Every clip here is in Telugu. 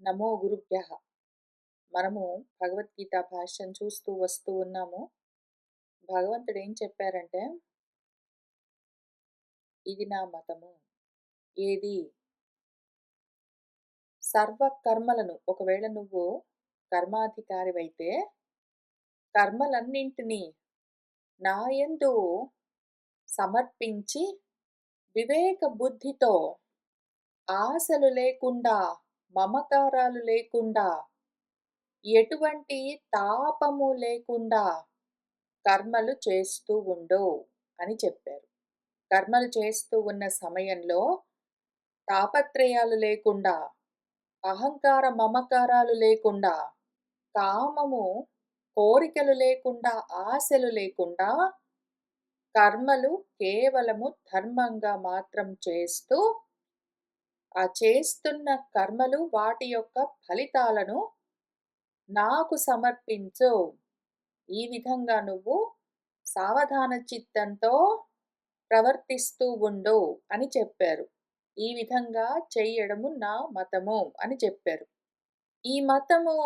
నమో గురుభ్యః. మనము భగవద్గీత భాష్యం చూస్తూ వస్తూ ఉన్నాము. భగవంతుడు ఏం చెప్పారంటే, ఇది నా మతము. ఏది? సర్వ కర్మలను ఒకవేళ నువ్వు కర్మాధికారివైతే, కర్మలన్నింటినీ నా యందు సమర్పించి, వివేక బుద్ధితో ఆశలు లేకుండా, మమకారాలు లేకుండా, ఎటువంటి తాపము లేకుండా కర్మలు చేస్తూ ఉండు అని చెప్పారు. కర్మలు చేస్తూ ఉన్న సమయంలో తాపత్రయాలు లేకుండా, అహంకార మమకారాలు లేకుండా, కామము కోరికలు లేకుండా, ఆశలు లేకుండా కర్మలు కేవలము ధర్మంగా మాత్రం చేస్తూ, ఆ చేస్తున్న కర్మలు వాటి యొక్క ఫలితాలను నాకు సమర్పించు. ఈ విధంగా నువ్వు సావధాన చిత్తంతో ప్రవర్తిస్తూ ఉండు అని చెప్పారు. ఈ విధంగా చెయ్యడము నా మతము అని చెప్పారు. ఈ మతము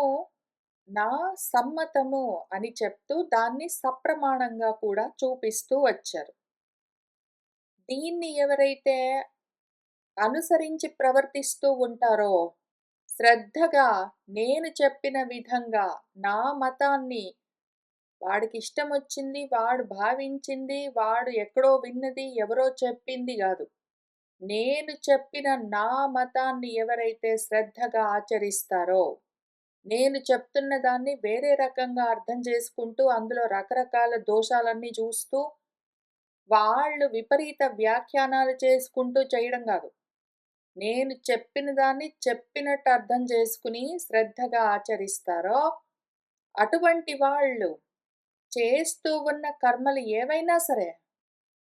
నా సమ్మతము అని చెప్తూ దాన్ని సప్రమాణంగా కూడా చూపిస్తూ వచ్చారు. దీన్ని ఎవరైతే అనుసరించి ప్రవర్తిస్తూ ఉంటారో, శ్రద్ధగా నేను చెప్పిన విధంగా నా మతాన్ని వాడికిష్టమొచ్చింది, వాడు భావించింది, వాడు ఎక్కడో విన్నది, ఎవరో చెప్పింది గాదు. నేను చెప్పిన నా మతాన్ని ఎవరైతే శ్రద్ధగా ఆచరిస్తారో, నేను చెప్తున్న దాన్ని వేరే రకంగా అర్థం చేసుకుంటూ, అందులో రకరకాల దోషాలన్నీ చూస్తూ, వాళ్ళు విపరీత వ్యాఖ్యానాలు చేసుకుంటూ చేయడం గాదు. నేను చెప్పిన దాన్ని చెప్పినట్టు అర్థం చేసుకుని శ్రద్ధగా ఆచరిస్తారో, అటువంటి వాళ్ళు చేస్తూ ఉన్న కర్మలు ఏవైనా సరే,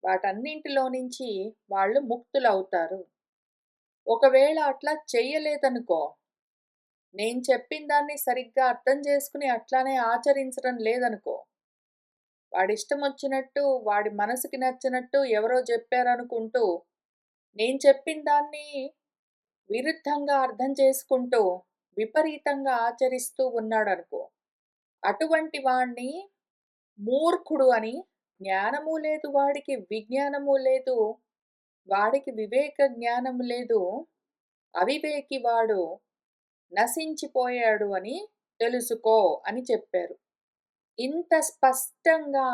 వాటన్నింటిలో నుంచి వాళ్ళు ముక్తులవుతారు. ఒకవేళ అట్లా చెయ్యలేదనుకో, నేను చెప్పిన దాన్ని సరిగ్గా అర్థం చేసుకుని అట్లానే ఆచరించడం లేదనుకో, వాడిష్టమొచ్చినట్టు, వాడి మనసుకి నచ్చినట్టు ఎవరో చెప్పారనుకుంటూ, నేను చెప్పిన దాన్ని విరుద్ధంగా అర్థం చేసుకుంటూ, విపరీతంగా ఆచరిస్తూ ఉన్నాడనుకో, అటువంటి వాణ్ణి మూర్ఖుడు అని, జ్ఞానము లేదు వాడికి, విజ్ఞానము లేదు, వాడికి వివేక జ్ఞానము లేదు, అవివేకి వాడు, నశించిపోయాడు అని తెలుసుకో అని చెప్పారు. ఇంత స్పష్టంగా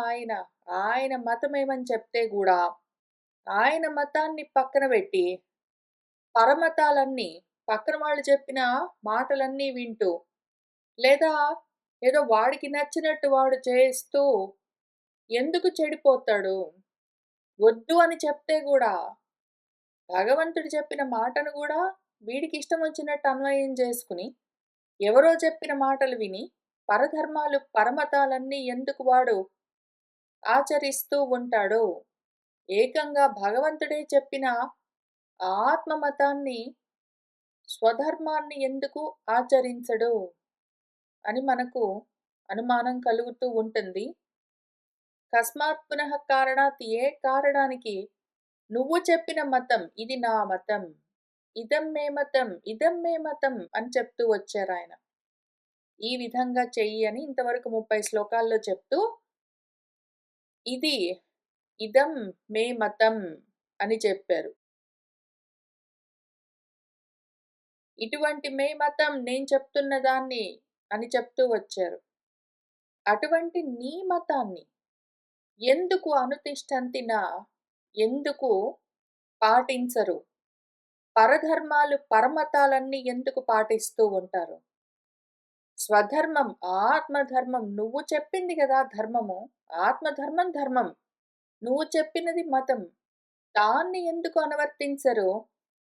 ఆయన మతమేమని చెప్తే గూడా, ఆయన మతాన్ని పక్కన పెట్టి, పరమతాలన్నీ పక్కన వాళ్ళు చెప్పిన మాటలన్నీ వింటూ, లేదా ఏదో వాడికి నచ్చినట్టు వాడు చేస్తూ ఎందుకు చెడిపోతాడు? వద్దు అని చెప్తే గూడా, భగవంతుడు చెప్పిన మాటను గూడా వీడికిష్టమొచ్చినట్టు అన్వయం చేసుకుని, ఎవరో చెప్పిన మాటలు విని, పరధర్మాలు, పరమతాలన్నీ ఎందుకు వాడు ఆచరిస్తూ ఉంటాడు? ఏకంగా భగవంతుడే చెప్పిన ఆత్మ మతాన్ని, స్వధర్మాన్ని ఎందుకు ఆచరించడు? అని మనకు అనుమానం కలుగుతూ ఉంటుంది. కస్మాత్ పునః కారణాత్, ఏ కారణానికి నువ్వు చెప్పిన మతం ఇది నా మతం, ఇదం మే మతం, ఇదం మే మతం అని చెప్తూ వచ్చారాయన. ఈ విధంగా చెయ్యి అని ఇంతవరకు 30 శ్లోకాల్లో చెప్తూ, ఇది ఇదం మే మతం అని చెప్పారు. ఇటువంటి మే మతం నేను చెప్తున్న దాన్ని అని చెప్తూ వచ్చారు. అటువంటి నీ మతాన్ని ఎందుకు అనుతిష్టంతినా, ఎందుకు పాటించరు? పరధర్మాలు, పరమతాలన్నీ ఎందుకు పాటిస్తూ ఉంటారు? స్వధర్మం, ఆత్మధర్మం నువ్వు చెప్పింది గదా ధర్మము. ఆత్మధర్మం ధర్మం. నువ్వు చెప్పినది మతం. దాన్ని ఎందుకు అనువర్తించరు?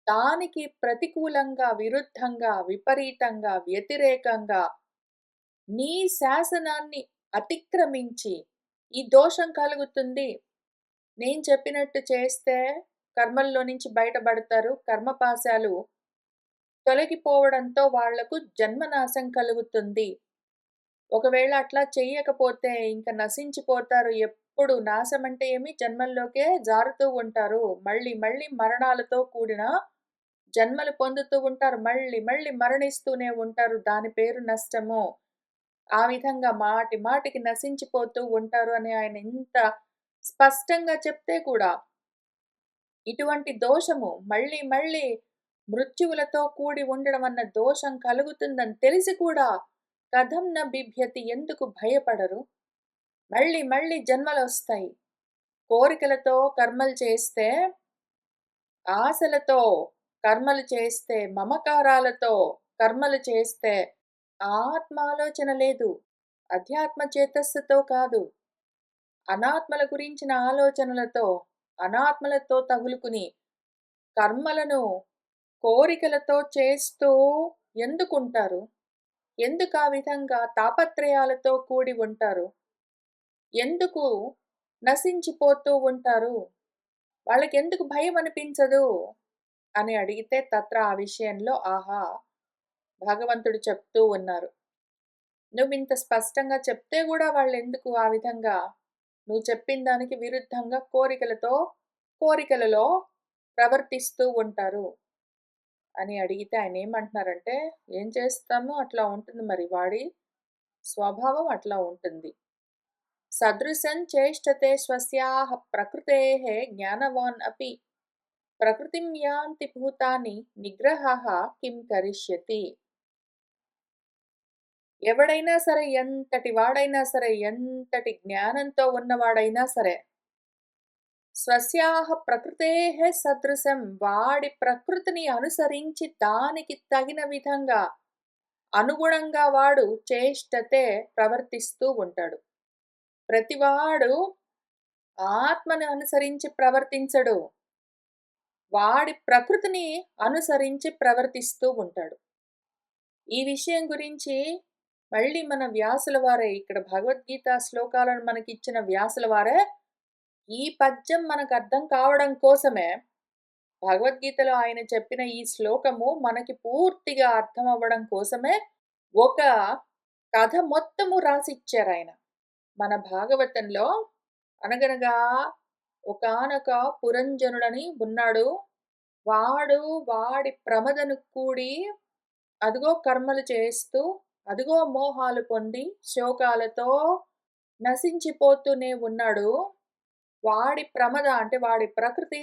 దానికి ప్రతికూలంగా, విరుద్ధంగా, విపరీతంగా, వ్యతిరేకంగా నీ శాసనాన్ని అతిక్రమించి, ఈ దోషం కలుగుతుంది, నేను చెప్పినట్టు చేస్తే కర్మల్లో నుంచి బయటపడతారు, కర్మపాశాలు తొలగిపోవడంతో వాళ్లకు జన్మనాశం కలుగుతుంది. ఒకవేళ అట్లా చెయ్యకపోతే ఇంక నశించిపోతారు. ఎప్పుడు నాశమంటే ఏమి, జన్మల్లోకే జారుతూ ఉంటారు. మళ్ళీ మళ్ళీ మరణాలతో కూడిన జన్మలు పొందుతూ ఉంటారు. మళ్ళీ మళ్ళీ మరణిస్తూనే ఉంటారు. దాని పేరు నష్టము. ఆ విధంగా మాటి మాటికి నశించిపోతూ ఉంటారు అని ఆయన ఇంత స్పష్టంగా చెప్తే కూడా, ఇటువంటి దోషము మళ్ళీ మళ్ళీ మృత్యువులతో కూడి ఉండడం అన్న దోషం కలుగుతుందని తెలిసి కూడా కథం న బిభ్యతి, ఎందుకు భయపడరు? మళ్ళీ మళ్ళీ జన్మలొస్తాయి. కోరికలతో కర్మలు చేస్తే, ఆశలతో కర్మలు చేస్తే, మమకారాలతో కర్మలు చేస్తే ఆత్మాలోచన లేదు. అధ్యాత్మ చేతస్సుతో కాదు. అనాత్మల గురించిన ఆలోచనలతో, అనాత్మలతో తగులుకుని కర్మలను కోరికలతో చేస్తూ ఎందుకుంటారు? ఎందుకు ఆ విధంగా తాపత్రయాలతో కూడి ఉంటారు? ఎందుకు నశించిపోతూ ఉంటారు? వాళ్ళకెందుకు భయం అనిపించదు? అని అడిగితే తత్ర ఆ విషయంలో ఆహా! భగవంతుడు చెప్తూ ఉన్నారు. నువ్వింత స్పష్టంగా చెప్తే గూడా వాళ్ళెందుకు ఆ విధంగా నువ్వు చెప్పిన దానికి విరుద్ధంగా కోరికలలో ప్రవర్తిస్తూ ఉంటారు అని అడిగితే ఆయనేమంటున్నారంటే, ఏం చేస్తాము అట్లా ఉంటుంది మరి వాడి స్వభావం అట్లా ఉంటుంది. సదృశం చేష్టతే స్వస్యాః ప్రకృతేః జ్ఞానవాన్ అపి ప్రకృతిం యాంతి భూతాని నిగ్రహః కిం కరిష్యతి. ఎవడైనా సరే, ఎంతటి వాడైనా సరే, ఎంతటి జ్ఞానంతో ఉన్నవాడైనా సరే, స్వస్యాః ప్రకృతేః సదృశం, వాడి ప్రకృతిని అనుసరించి దానికి తగిన విధంగా అనుగుణంగా వాడు చేష్టతే ప్రవర్తిస్తూ ఉంటాడు. ప్రతివాడు ఆత్మను అనుసరించి ప్రవర్తించడు. వాడి ప్రకృతిని అనుసరించి ప్రవర్తిస్తూ ఉంటాడు. ఈ విషయం గురించి మళ్ళీ మన వ్యాసుల వారే, ఇక్కడ భగవద్గీత శ్లోకాలను మనకిచ్చిన వ్యాసుల వారే ఈ పద్యం మనకు అర్థం కావడం కోసమే, భగవద్గీతలో ఆయన చెప్పిన ఈ శ్లోకము మనకి పూర్తిగా అర్థం అవ్వడం కోసమే ఒక కథ మొత్తము రాసిచ్చారాయన. మన భాగవతంలో అనగనగా ఒకానొక పురంజనుడని ఉన్నాడు. వాడి ప్రమదను కూడి అదిగో కర్మలు చేస్తూ, అదిగో మోహాలు పొంది శోకాలతో నశించిపోతూనే ఉన్నాడు. వాడి ప్రమద అంటే వాడి ప్రకృతి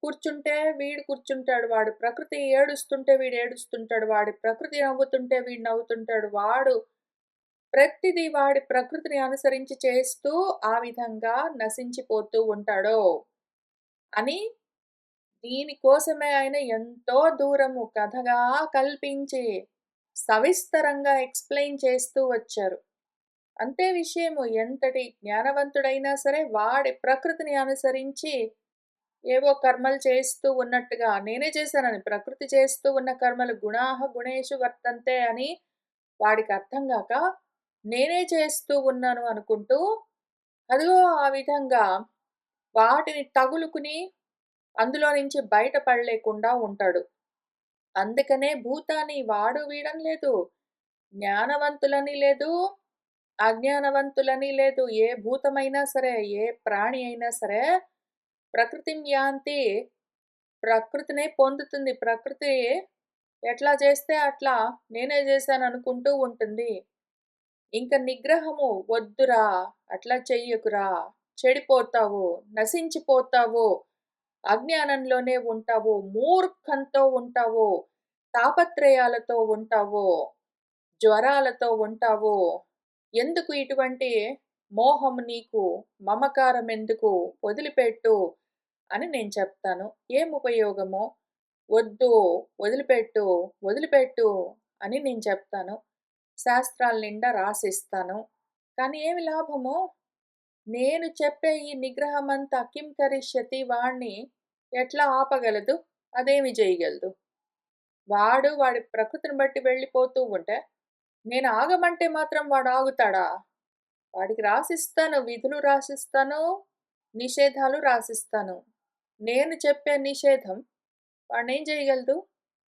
కూర్చుంటే వీడు కూర్చుంటాడు. వాడి ప్రకృతి ఏడుస్తుంటే వీడు ఏడుస్తుంటాడు. వాడి ప్రకృతి నవ్వుతుంటే వీడు నవ్వుతుంటాడు. వాడు ప్రతిదీ వాడి ప్రకృతిని అనుసరించి చేస్తూ ఆ విధంగా నశించిపోతూ ఉంటాడు అని, దీనికోసమే ఆయన ఎంతో దూరము కథగా కల్పించి సవిస్తరంగా ఎక్స్‌ప్లెయిన్ చేస్తూ వచ్చారు. అంతే విషయము, ఎంతటి జ్ఞానవంతుడైనా సరే వాడి ప్రకృతిని అనుసరించి ఏవో కర్మలు చేస్తూ ఉన్నట్టుగా, నేనే చేశానని ప్రకృతి చేస్తూ ఉన్న కర్మలు గుణాః గుణేషు వర్తంతే అని వాడికి అర్థం గాక, నేనే చేస్తూ ఉన్నాను అనుకుంటూ, అదిగో ఆ విధంగా వాటిని తగులుకుని అందులో నుంచి బయటపడలేకుండా ఉంటాడు. అందుకనే భూతాన్ని వాడు వీడని లేదు. జ్ఞానవంతులని లేదు, అజ్ఞానవంతులని లేదు. ఏ భూతమైనా సరే, ఏ ప్రాణి అయినా సరే ప్రకృతిం యాంతి, ప్రకృతినే పొందుతుంది. ప్రకృతి ఎట్లా చేస్తే అట్లా నేనే చేశాననుకుంటూ ఉంటుంది. ఇంక నిగ్రహము వద్దురా, అట్లా చెయ్యకురా, చెడిపోతావు, నశించిపోతావు, అజ్ఞానంలోనే ఉంటావు, మూర్ఖంతో ఉంటావు, తాపత్రయాలతో ఉంటావు, జ్వరాలతో ఉంటావు. ఎందుకు ఇటువంటి మోహం నీకు, మమకారం ఎందుకు, వదిలిపెట్టు అని నేను చెప్తాను. ఏం ఉపయోగమో, వద్దు, వదిలిపెట్టు, వదిలిపెట్టు అని నేను చెప్తాను. శాస్త్రాల నిండా రాసిస్తాను. కానీ ఏమి లాభము? నేను చెప్పే ఈ నిగ్రహమంతా కిం కరిష్యతి, వాణ్ణి ఎట్లా ఆపగలదు? అదేమి చేయగలదు? వాడి ప్రకృతిని బట్టి వెళ్ళిపోతూ ఉంటే, నేను ఆగమంటే మాత్రం వాడు ఆగుతాడా? వాడికి రాసిస్తాను, విధులు రాసిస్తాను, నిషేధాలు రాసిస్తాను. నేను చెప్పే నిషేధం వాడినేం చేయగలదు?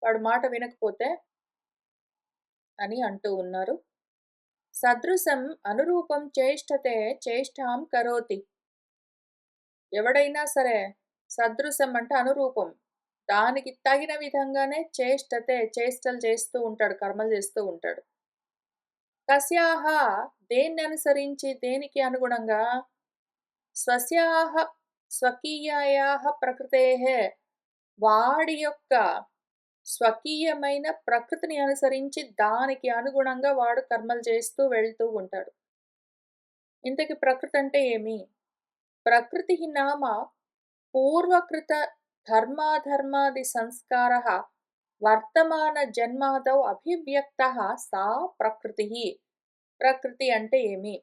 వాడు మాట వినకపోతే అని అంటూ ఉన్నారు. సదృశం అనురూపం చేష్టతే చేష్టాం కరోతి. ఎవడైనా సరే, సదృశం అంటే అనురూపం, దానికి తగిన విధంగానే చేష్టలు చేస్తూ ఉంటాడు. కర్మలు చేస్తూ ఉంటాడు. తస్యాహ దేన్ననుసరించి దేనికి అనుగుణంగా స్వస్యాహ స్వకీయాయాహ ప్రకృతేః వాడి యొక్క స్వకీయమైన ప్రకృతిని అనుసరించి దానికి అనుగుణంగా వాడు కర్మలు చేస్తూ వెళ్తూ ఉంటాడు. ఇంతకి ప్రకృతి అంటే ఏమి? ప్రకృతి నామ పూర్వకృత ధర్మాధర్మాది సంస్కారః వర్తమాన జన్మాదౌ అభివ్యక్తః సా ప్రకృతిః. ప్రకృతి అంటే ఏమి?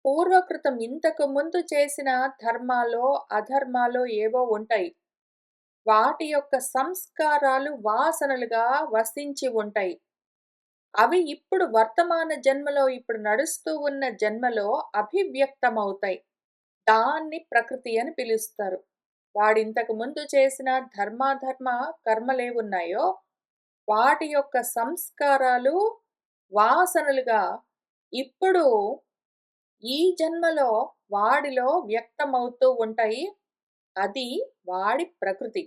పూర్వకృతం ఇంతకు ముందు చేసిన ధర్మాలో, అధర్మాలో ఏవో ఉంటాయి. వాటి యొక్క సంస్కారాలు వాసనలుగా వసించి ఉంటాయి. అవి ఇప్పుడు వర్తమాన జన్మలో ఇప్పుడు నడుస్తూ ఉన్న జన్మలో అభివ్యక్తమవుతాయి. దాన్ని ప్రకృతి అని పిలుస్తారు. వాడింతకు ముందు చేసిన ధర్మాధర్మ కర్మలేవున్నాయో వాటి యొక్క సంస్కారాలు వాసనలుగా ఇప్పుడు ఈ జన్మలో వాడిలో వ్యక్తమవుతూ ఉంటాయి. అది వాడి ప్రకృతి.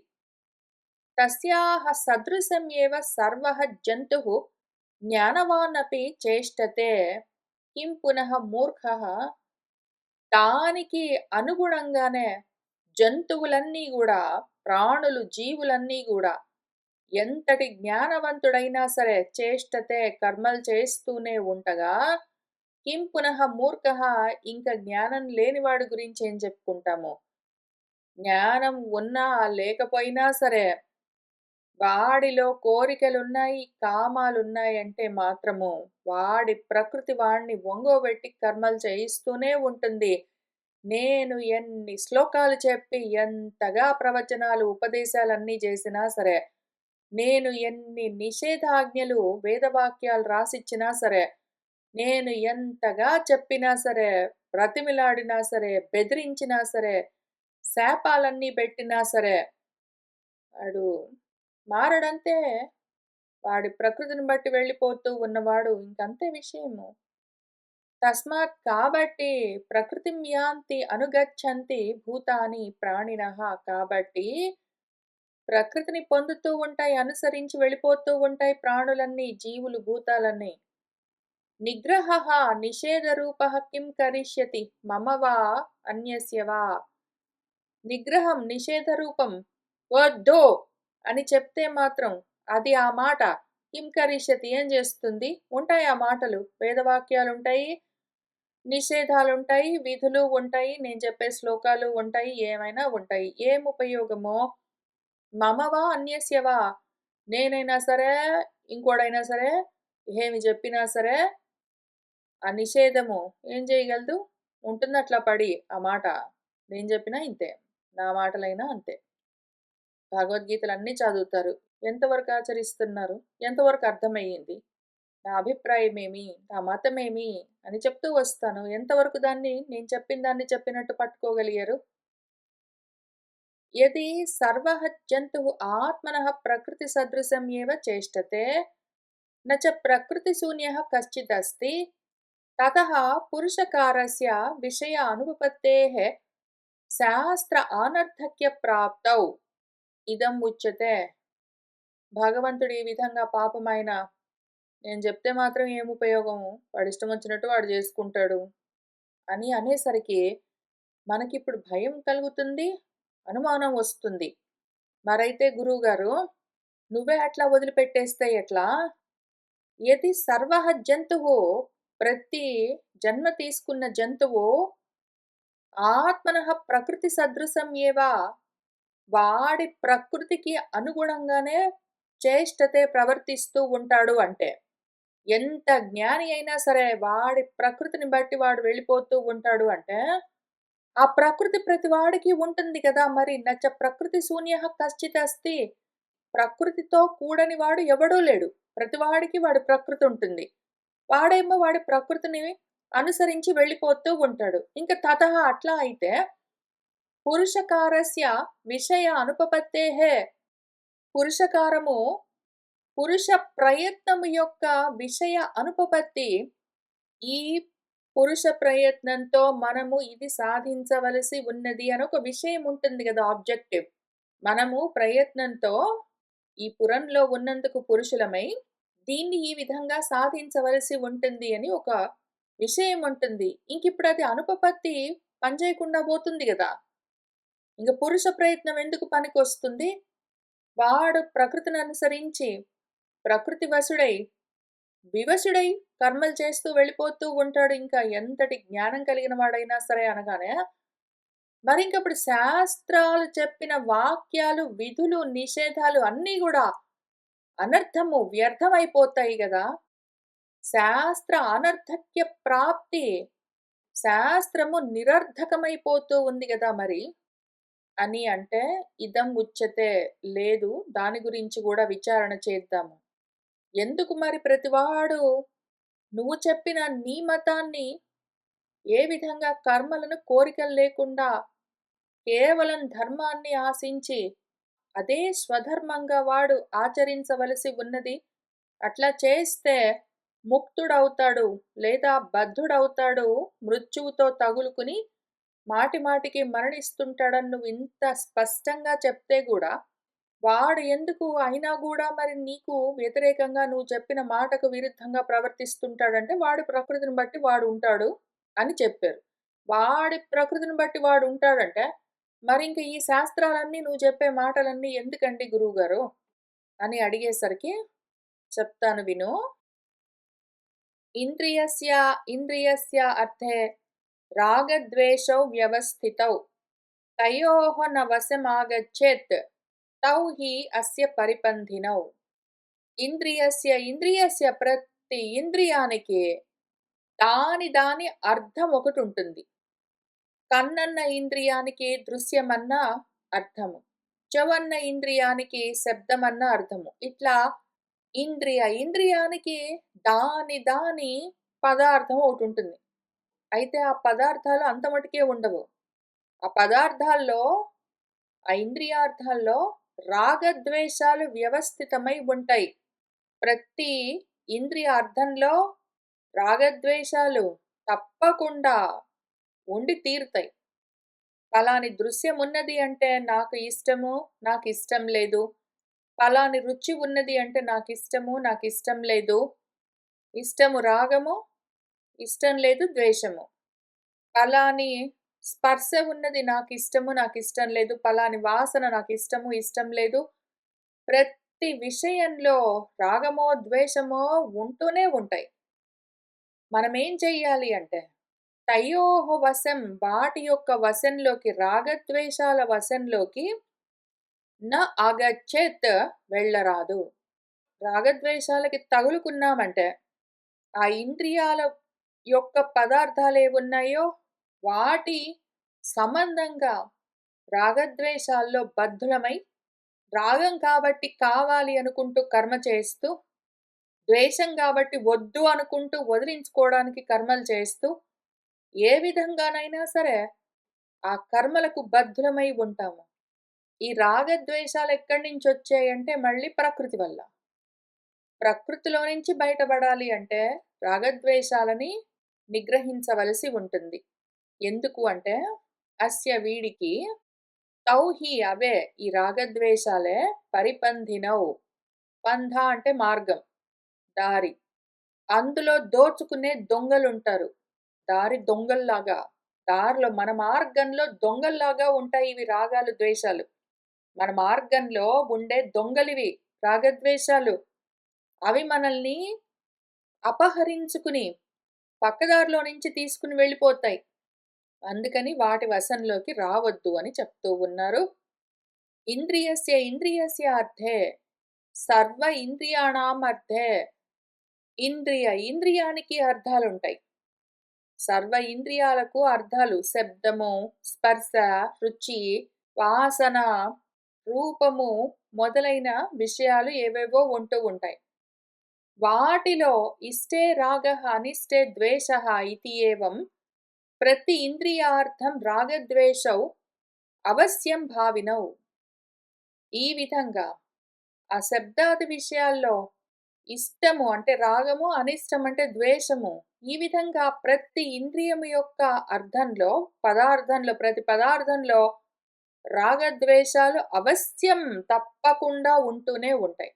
తస్యాహ సదృశం ఏవ సర్వః జంతుః జ్ఞానవానపి చేష్టతే కిం పునః మూర్ఖః. దానికి అనుగుణంగానే జంతువులన్నీ గూడా, ప్రాణులు, జీవులన్నీ గూడా ఎంతటి జ్ఞానవంతుడైనా సరే చేష్టతే కర్మలు చేస్తూనే ఉండగా, కిం పునః మూర్ఖః ఇంక జ్ఞానం లేనివాడి గురించి ఏం చెప్పుకుంటాము? జ్ఞానం ఉన్నా లేకపోయినా సరే వాడిలో కోరికలున్నాయి, కామాలున్నాయంటే మాత్రము వాడి ప్రకృతి వాడిని ఒంగోబెట్టి కర్మలు చేయిస్తూనే ఉంటుంది. నేను ఎన్ని శ్లోకాలు చెప్పి, ఎంతగా ప్రవచనాలు, ఉపదేశాలన్నీ చేసినా సరే, నేను ఎన్ని నిషేధాజ్ఞలు, వేదవాక్యాలు రాసిచ్చినా సరే, నేను ఎంతగా చెప్పినా సరే, బ్రతిమిలాడినా సరే, బెదిరించినా సరే, శాపాలన్నీ పెట్టినా సరే, వాడు మారడంతే. వాడి ప్రకృతిని బట్టి వెళ్ళిపోతూ ఉన్నవాడు ఇంకంతే విషయము. తస్మాత్ కాబట్టి ప్రకృతిం యాంతి అనుగచ్చంతి భూతాని ప్రాణినః. కాబట్టి ప్రకృతిని పొందుతూ ఉంటాయి, అనుసరించి వెళ్ళిపోతూ ఉంటాయి ప్రాణులన్నీ, జీవులు, భూతాలన్నీ. నిగ్రహః నిషేధరూపః కిం కరిష్యతి మమ వా అన్యస్య వా. నిగ్రహం నిషేధ రూపం. వద్దు అని చెప్తే మాత్రం అది ఆ మాట కిం కరిష్యతి ఏం చేస్తుంది? ఉంటాయి ఆ మాటలు. వేదవాక్యాలుంటాయి, నిషేధాలుంటాయి, విధులు ఉంటాయి, నేను చెప్పే శ్లోకాలు ఉంటాయి, ఏమైనా ఉంటాయి. ఏం ఉపయోగమో? మమవా అన్యస్యవా. నేనైనా సరే, ఇంకోడైనా సరే, ఏమి చెప్పినా సరే, ఆ నిషేధము ఏం చేయగలదు? ఉంటుంది అట్లా పడి ఆ మాట. నేను చెప్పినా ఇంతే. నా మాటలైనా అంతే. భగవద్గీతలన్నీ చదువుతారు. ఎంతవరకు ఆచరిస్తున్నారు? ఎంతవరకు అర్థమయ్యింది? నా అభిప్రాయమేమి? నా మతమేమి? అని చెప్తూ వస్తాను. ఎంతవరకు దాన్ని నేను చెప్పిన దాన్ని చెప్పినట్టు పట్టుకోగలిగారు? యది సర్వః జంతుః ఆత్మనః ప్రకృతి సదృశం ఏవ చేష్టతే న చ ప్రకృతిశూన్యః కశ్చిదస్తి తతః పురుషకారస్య విషయ అనుపపత్తేః శాస్త్ర అనర్థక్య ప్రాప్తౌ ఇదం ఉచ్యతే. భగవంతుడు ఈ విధంగా పాపం ఆయన నేను చెప్తే మాత్రం ఏం ఉపయోగము? వాడిష్టం వచ్చినట్టు వాడు చేసుకుంటాడు అని అనేసరికి మనకిప్పుడు భయం కలుగుతుంది, అనుమానం వస్తుంది. మరైతే గురువుగారు నువ్వే అట్లా వదిలిపెట్టేస్తే ఎట్లా? యది సర్వః జంతుః ప్రతి జన్మ తీసుకున్న జంతువు ఆత్మనః ప్రకృతి సదృశం ఏవ వాడి ప్రకృతికి అనుగుణంగానే చేష్టతే ప్రవర్తిస్తూ ఉంటాడు అంటే. ఎంత జ్ఞాని అయినా సరే వాడి ప్రకృతిని బట్టి వాడు వెళ్ళిపోతూ ఉంటాడు అంటే, ఆ ప్రకృతి ప్రతి వాడికి ఉంటుంది కదా! మరి నచ ప్రకృతి శూన్యః కశ్చిదస్తి. ప్రకృతితో కూడని వాడు ఎవడూ లేడు. ప్రతివాడికి వాడి ప్రకృతి ఉంటుంది. వాడేమో వాడి ప్రకృతిని అనుసరించి వెళ్ళిపోతూ ఉంటాడు. ఇంక తతః అట్లా అయితే పురుషకారస్య విషయ అనుపపత్తేః. పురుషకారము పురుష ప్రయత్నము యొక్క విషయ అనుపపత్తి. ఈ పురుష ప్రయత్నంతో మనము ఇది సాధించవలసి ఉన్నది అని ఒక విషయం ఉంటుంది కదా! ఆబ్జెక్టివ్. మనము ప్రయత్నంతో ఈ పురంలో ఉన్నందుకు పురుషులమై దీన్ని ఈ విధంగా సాధించవలసి ఉంటుంది అని ఒక విషయం ఉంటుంది. ఇంకిప్పుడు అది అనుపపత్తి పనిచేయకుండా పోతుంది గదా! ఇంక పురుష ప్రయత్నం ఎందుకు పనికొస్తుంది? వాడు ప్రకృతిని అనుసరించి, ప్రకృతి వశుడై, వివశుడై కర్మలు చేస్తూ వెళ్ళిపోతూ ఉంటాడు. ఇంకా ఎంతటి జ్ఞానం కలిగిన వాడైనా సరే అనగానే, మరింకప్పుడు శాస్త్రాలు చెప్పిన వాక్యాలు, విధులు, నిషేధాలు అన్నీ గూడా అనర్థము, వ్యర్థమైపోతాయి గదా! శాస్త్ర అనర్థక్య ప్రాప్తి. శాస్త్రము నిరర్థకమైపోతూ ఉంది గదా మరి. అని అంటే, ఇదం ఉచ్యతే లేదు. దాని గురించి గూడా విచారణ చేద్దాము. ఎందుకు మరి ప్రతివాడు నువ్వు చెప్పిన నీ మతాన్ని ఏ విధంగా కర్మలను కోరికలు లేకుండా కేవలం ధర్మాన్ని ఆశించి అదే స్వధర్మంగా వాడు ఆచరించవలసి ఉన్నది. అట్లా చేస్తే ముక్తుడవుతాడు లేదా బద్ధుడవుతాడు. మృత్యువుతో తగులుకుని మాటి మాటికి మరణిస్తుంటాడని నువ్వు ఇంత స్పష్టంగా చెప్తే గూడా, వాడు ఎందుకు అయినా గూడా మరి నీకు వ్యతిరేకంగా నువ్వు చెప్పిన మాటకు విరుద్ధంగా ప్రవర్తిస్తుంటాడంటే, వాడి ప్రకృతిని బట్టి వాడుంటాడు అని చెప్పారు. వాడి ప్రకృతిని బట్టి వాడుంటాడంటే, మరింక ఈ శాస్త్రాలన్నీ నువ్వు చెప్పే మాటలన్నీ ఎందుకండి గురువుగారు? అని అడిగేసరికి చెప్తాను విను. ఇంద్రియస్య ఇంద్రియస్య అర్థే రాగద్వేషౌ వ్యవస్థితౌ తయోః న వశమాగచ్చేత్ తౌ హి అస్య పరిపంధినౌ. ఇంద్రియస్య ప్రతి ఇంద్రియానికి దాని అర్థం ఒకటుంటుంది. కన్నన్న ఇంద్రియానికి దృశ్యమన్న అర్థము. చెవన్న ఇంద్రియానికి శబ్దమన్న అర్థము. ఇట్లా ఇంద్రియానికి దాని పదార్థం ఒకటుంటుంది. అయితే ఆ పదార్థాలు అంత మటుకే ఉండవు. ఆ పదార్థాల్లో, ఆ ఇంద్రియార్థాల్లో రాగద్వేషాలు వ్యవస్థితమై ఉంటాయి. ప్రతి ఇంద్రియార్థంలో రాగద్వేషాలు తప్పకుండా ఉండి తీరుతాయి. పలాని దృశ్యం ఉన్నది అంటే నాకు ఇష్టము, నాకిష్టం లేదు. పలాని రుచి ఉన్నది అంటే నాకిష్టము, నాకిష్టం లేదు. ఇష్టము రాగము, ఇష్టం లేదు ద్వేషము. పలాని స్పర్శ ఉన్నది నాకిష్టము, నాకిష్టం లేదు. పలాని వాసన నాకిష్టము, ఇష్టం లేదు. ప్రతి విషయంలో రాగమో, ద్వేషమో ఉంటూనే ఉంటాయి. మనమేం చెయ్యాలి అంటే, తయోః వశం వాటి యొక్క వశంలోకి రాగద్వేషాల వశంలోకి న అగచ్చేత్ వెళ్ళరాదు. రాగద్వేషాలకి తగులుకున్నామంటే, ఆ ఇంద్రియాల యొక్క పదార్థాలేవున్నాయో వాటి సంబంధంగా రాగద్వేషాల్లో బద్ధులమై, రాగం కాబట్టి కావాలి అనుకుంటూ కర్మ చేస్తూ, ద్వేషం కాబట్టి వద్దు అనుకుంటూ వదిలించుకోవడానికి కర్మలు చేస్తూ, ఏ విధంగానైనా సరే ఆ కర్మలకు బద్ధులమై ఉంటాము. ఈ రాగద్వేషాలు ఎక్కడి నుంచొచ్చాయంటే మళ్ళీ ప్రకృతి వల్ల. ప్రకృతిలో నుంచి బయటపడాలి అంటే రాగద్వేషాలని నిగ్రహించవలసి ఉంటుంది. ఎందుకు అంటే అస్య వీడికి తౌహి అవే ఈ రాగద్వేషాలే పరిపంధినౌ. పంధ అంటే మార్గం, దారి. అందులో దోచుకునే దొంగలుంటారు. దారి దొంగల్లాగా, దారిలో మన మార్గంలో దొంగల్లాగా ఉంటాయి ఇవి రాగాలు, ద్వేషాలు. మన మార్గంలో ఉండే దొంగలివి రాగద్వేషాలు. అవి మనల్ని అపహరించుకుని పక్కదారిలో నుంచి తీసుకుని వెళ్ళిపోతాయి. అందుకని వాటి వశంలోకి రావద్దు అని చెప్తూ ఉన్నారు. ఇంద్రియస్య అర్థే సర్వ ఇంద్రియాణం అర్థే. ఇంద్రియానికి అర్థాలుంటాయి. సర్వ ఇంద్రియాలకు అర్థాలు శబ్దము, స్పర్శ, రుచి, వాసన, రూపము మొదలైన విషయాలు ఏవేవో ఉంటూ ఉంటాయి. వాటిలో ఇష్టే రాగః అనిష్టే ద్వేషః ఇతి ఏవం ప్రతి ఇంద్రియార్థం రాగద్వేషౌ అవశ్యం భావినౌ. ఈ విధంగా ఆ శబ్దాది విషయాల్లో ఇష్టము అంటే రాగము, అనిష్టం అంటే ద్వేషము. ఈ విధంగా ప్రతి ఇంద్రియము యొక్క అర్థంలో, ప్రతి పదార్థంలో రాగద్వేషాలు అవశ్యం తప్పకుండా ఉంటూనే ఉంటాయి.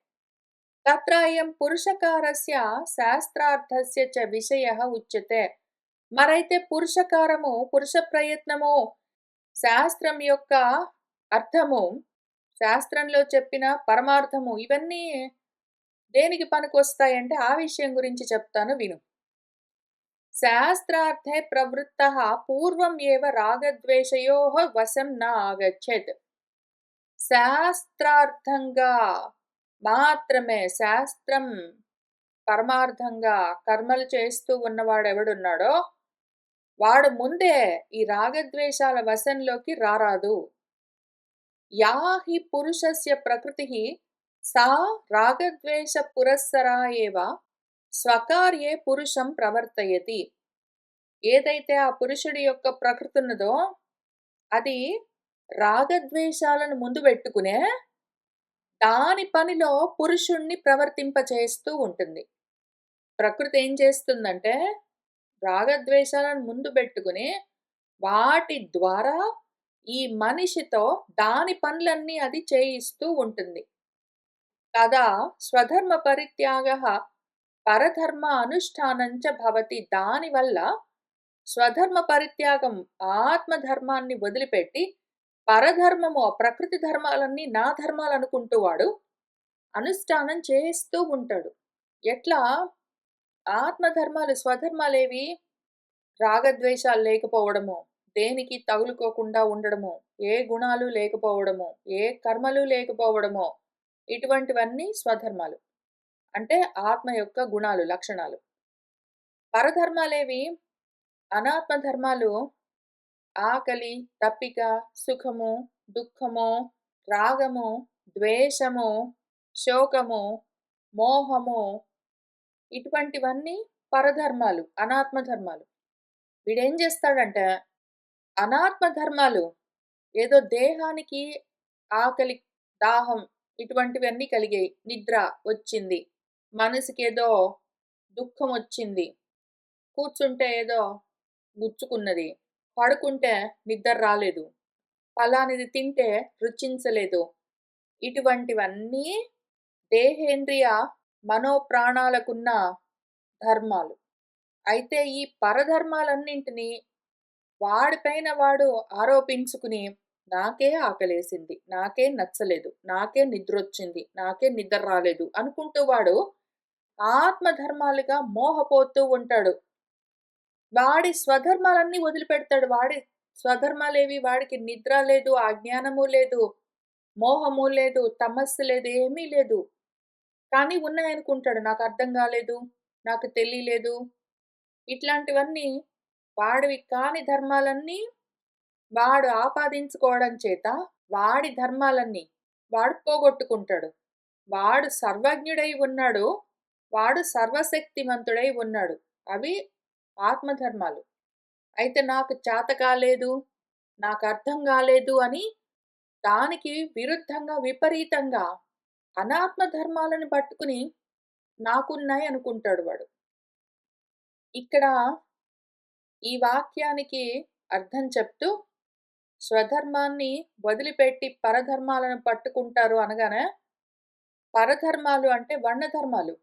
తత్ర అయం పురుషకారస్య శాస్త్రార్థస్య చ విషయః ఉచ్యతే. మరైతే పురుషకారము, పురుష ప్రయత్నము, శాస్త్రం యొక్క అర్థము, శాస్త్రంలో చెప్పిన పరమార్థము ఇవన్నీ దేనికి పనికొస్తాయంటే ఆ విషయం గురించి చెప్తాను విను. శాస్త్రార్థే ప్రవృత్తః పూర్వం ఏవ రాగద్వేషయోః వశం న ఆగచ్చేత్. శాస్త్రార్థంగా మాత్రమే, శాస్త్రం పరమార్థంగా కర్మలు చేస్తూ ఉన్నవాడెవడున్నాడో వాడు ముందే ఈ రాగద్వేషాల వశంలోకి రారాదు. యా హి పురుషస్య ప్రకృతిః సా రాగద్వేష పురస్సరా ఏవ స్వకార్యే పురుషం ప్రవర్తయతి. ఏదైతే ఆ పురుషుడి యొక్క ప్రకృతి ఉన్నదో అది రాగద్వేషాలను ముందు పెట్టుకునే దాని పనిలో పురుషుణ్ణి ప్రవర్తింపచేస్తూ ఉంటుంది. ప్రకృతి ఏం చేస్తుందంటే రాగద్వేషాలను ముందు పెట్టుకుని వాటి ద్వారా ఈ మనిషితో దాని పనులన్నీ అది చేయిస్తూ ఉంటుంది. తదా స్వధర్మ పరిత్యాగః పరధర్మ అనుష్ఠానంచ భవతి. దానివల్ల స్వధర్మ పరిత్యాగం, ఆత్మధర్మాన్ని వదిలిపెట్టి పరధర్మము, ప్రకృతి ధర్మాలన్నీ నా ధర్మాలు అనుకుంటూ వాడు అనుష్ఠానం చేస్తూ ఉంటాడు. ఎట్లా? ఆత్మధర్మాలు, స్వధర్మాలేవి? రాగద్వేషాలు లేకపోవడము, దేనికి తగులుకోకుండా ఉండడము, ఏ గుణాలు లేకపోవడము, ఏ కర్మలు లేకపోవడము, ఇటువంటివన్నీ స్వధర్మాలు. అంటే ఆత్మ యొక్క గుణాలు, లక్షణాలు. పరధర్మాలేవి? అనాత్మ ధర్మాలు ఆకలి, తప్పిక, సుఖము, దుఃఖము, రాగము, ద్వేషము, శోకము, మోహము, ఇటువంటివన్నీ పరధర్మాలు, అనాత్మ ధర్మాలు. వీడేం చేస్తాడంటే అనాత్మ ధర్మాలు ఏదో దేహానికి ఆకలి, దాహం ఇటువంటివన్నీ కలిగాయి, నిద్ర వచ్చింది, మనసుకి ఏదో దుఃఖం వచ్చింది, కూర్చుంటే ఏదో గుచ్చుకున్నది, పడుకుంటే నిద్ర రాలేదు, ఫలానిది తింటే రుచించలేదు, ఇటువంటివన్నీ దేహేంద్రియ మనోప్రాణాలకున్న ధర్మాలు. అయితే ఈ పరధర్మాలన్నింటినీ వాడిపైన వాడు ఆరోపించుకుని నాకే ఆకలేసింది, నాకే నచ్చలేదు, నాకే నిద్రొచ్చింది, నాకే నిద్ర రాలేదు అనుకుంటూ వాడు ఆత్మధర్మాలుగా మోహపోతూ ఉంటాడు. వాడి స్వధర్మాలన్నీ వదిలిపెడతాడు. వాడి స్వధర్మాలేవి? వాడికి నిద్ర లేదు, అజ్ఞానము లేదు, మోహము లేదు, తమస్సు లేదు, ఏమీ లేదు. కానీ ఉన్నాయనుకుంటాడు. నాకు అర్థం కాలేదు, నాకు తెలియలేదు, ఇట్లాంటివన్నీ వాడివి కాని ధర్మాలన్నీ వాడు ఆపాదించుకోవడం చేత వాడి ధర్మాలన్నీ వాడు పోగొట్టుకుంటాడు. వాడు సర్వజ్ఞుడై ఉన్నాడు, వాడు సర్వశక్తిమంతుడై ఉన్నాడు. అవి ఆత్మధర్మాలు. అయితే నాకు చేత కాలేదు, నాకు అర్థం కాలేదు అని దానికి విరుద్ధంగా, విపరీతంగా అనాత్మ ధర్మాలను పట్టుకుని నాకున్నాయి అనుకుంటాడు వాడు. ఇక్కడ ఈ వాక్యానికి అర్థం చెప్తూ స్వధర్మాన్ని వదిలిపెట్టి పరధర్మాలను పట్టుకుంటారు అనగానే, పరధర్మాలు అంటే వర్ణధర్మాలు,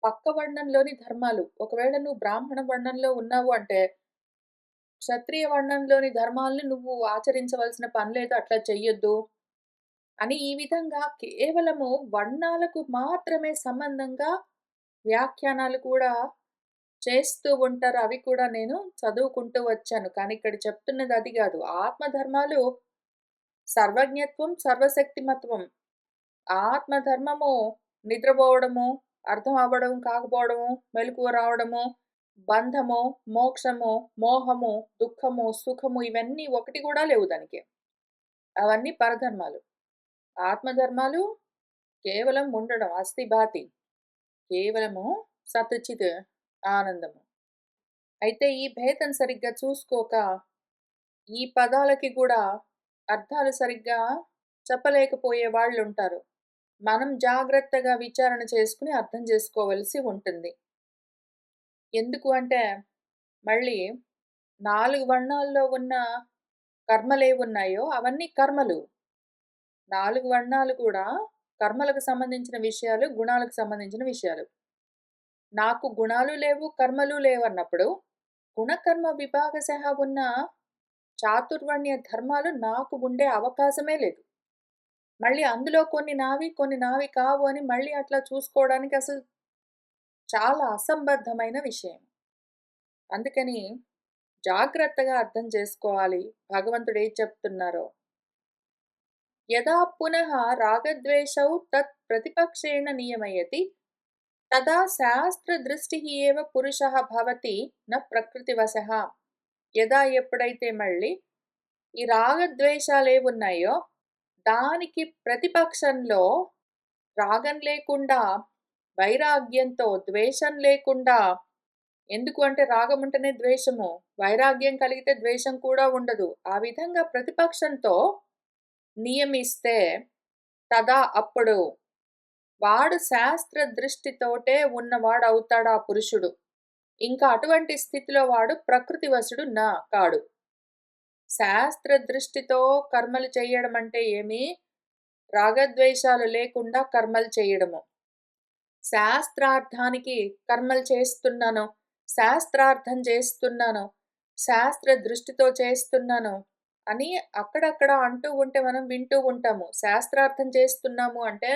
పక్క వర్ణంలోని ధర్మాలు. ఒకవేళ నువ్వు బ్రాహ్మణ వర్ణంలో ఉన్నావు అంటే క్షత్రియ వర్ణంలోని ధర్మాలను నువ్వు ఆచరించవలసిన పని లేదు, అట్లా చెయ్యొద్దు అని ఈ విధంగా కేవలము వర్ణాలకు మాత్రమే సంబంధంగా వ్యాఖ్యానాలు కూడా చేస్తూ ఉంటారు. అవి కూడా నేను చదువుకుంటూ వచ్చాను. కానీ ఇక్కడ చెప్తున్నది అది కాదు. ఆత్మధర్మాలు సర్వజ్ఞత్వం, సర్వశక్తిమత్వం. ఆత్మధర్మము నిద్రపోవడము, అర్థం అవ్వడం కాకపోవడము, మెలకువ రావడము, బంధము, మోక్షము, మోహము, దుఃఖము, సుఖము ఇవన్నీ ఒకటి కూడా లేవు దానికి. అవన్నీ పరధర్మాలు. ఆత్మధర్మాలు కేవలం ఉండడం, అస్థి భాతి, కేవలము సతచిత్ ఆనందము. అయితే ఈ భేదం సరిగ్గా చూసుకోక ఈ పదాలకి కూడా అర్థాలు సరిగ్గా చెప్పలేకపోయే వాళ్ళు ఉంటారు. మనం జాగ్రత్తగా విచారణ చేసుకుని అర్థం చేసుకోవలసి ఉంటుంది. ఎందుకు అంటే మళ్ళీ 4 వర్ణాల్లో ఉన్న కర్మలేవున్నాయో అవన్నీ కర్మలు. 4 వర్ణాలు కూడా కర్మలకు సంబంధించిన విషయాలు, గుణాలకు సంబంధించిన విషయాలు. నాకు గుణాలు లేవు, కర్మలు లేవన్నప్పుడు గుణకర్మ విభాగశః ఉన్న చాతుర్వర్ణ్య ధర్మాలు నాకు ఉండే అవకాశమే లేదు. మళ్ళీ అందులో కొన్ని నావి కావు అని మళ్ళీ అట్లా చూసుకోవడానికి అసలు చాలా అసంబద్ధమైన విషయం. అందుకని జాగ్రత్తగా అర్థం చేసుకోవాలి భగవంతుడు ఏం చెప్తున్నారో. యదా పునః రాగద్వేషౌ తత్ ప్రతిపక్షేణ నియమయతి తదా శాస్త్రదృష్టిః ఏవ పురుషః భవతి న ప్రకృతివశః. యదా ఎప్పుడైతే మళ్ళీ ఈ రాగద్వేషాలేవున్నాయో దానికి ప్రతిపక్షంలో రాగం లేకుండా, వైరాగ్యంతో, ద్వేషం లేకుండా, ఎందుకు అంటే రాగం ఉంటేనే ద్వేషము, వైరాగ్యం కలిగితే ద్వేషం కూడా ఉండదు. ఆ విధంగా ప్రతిపక్షంతో నియమిస్తే తదా అప్పుడు వాడు శాస్త్ర దృష్టితోటే ఉన్నవాడు అవుతాడు ఆ పురుషుడు. ఇంకా అటువంటి స్థితిలో వాడు ప్రకృతి వశుడు కాడు. శాస్త్ర దృష్టితో కర్మలు చేయడం అంటే ఏమి? రాగద్వేషాలు లేకుండా కర్మలు చేయడము. శాస్త్రార్థానికి కర్మలు చేస్తున్నాను, శాస్త్రార్థం చేస్తున్నాను, శాస్త్ర దృష్టితో చేస్తున్నాను అని అక్కడక్కడ అంటూ ఉంటే మనం వింటూ ఉంటాము. శాస్త్రార్థం చేస్తున్నాము అంటే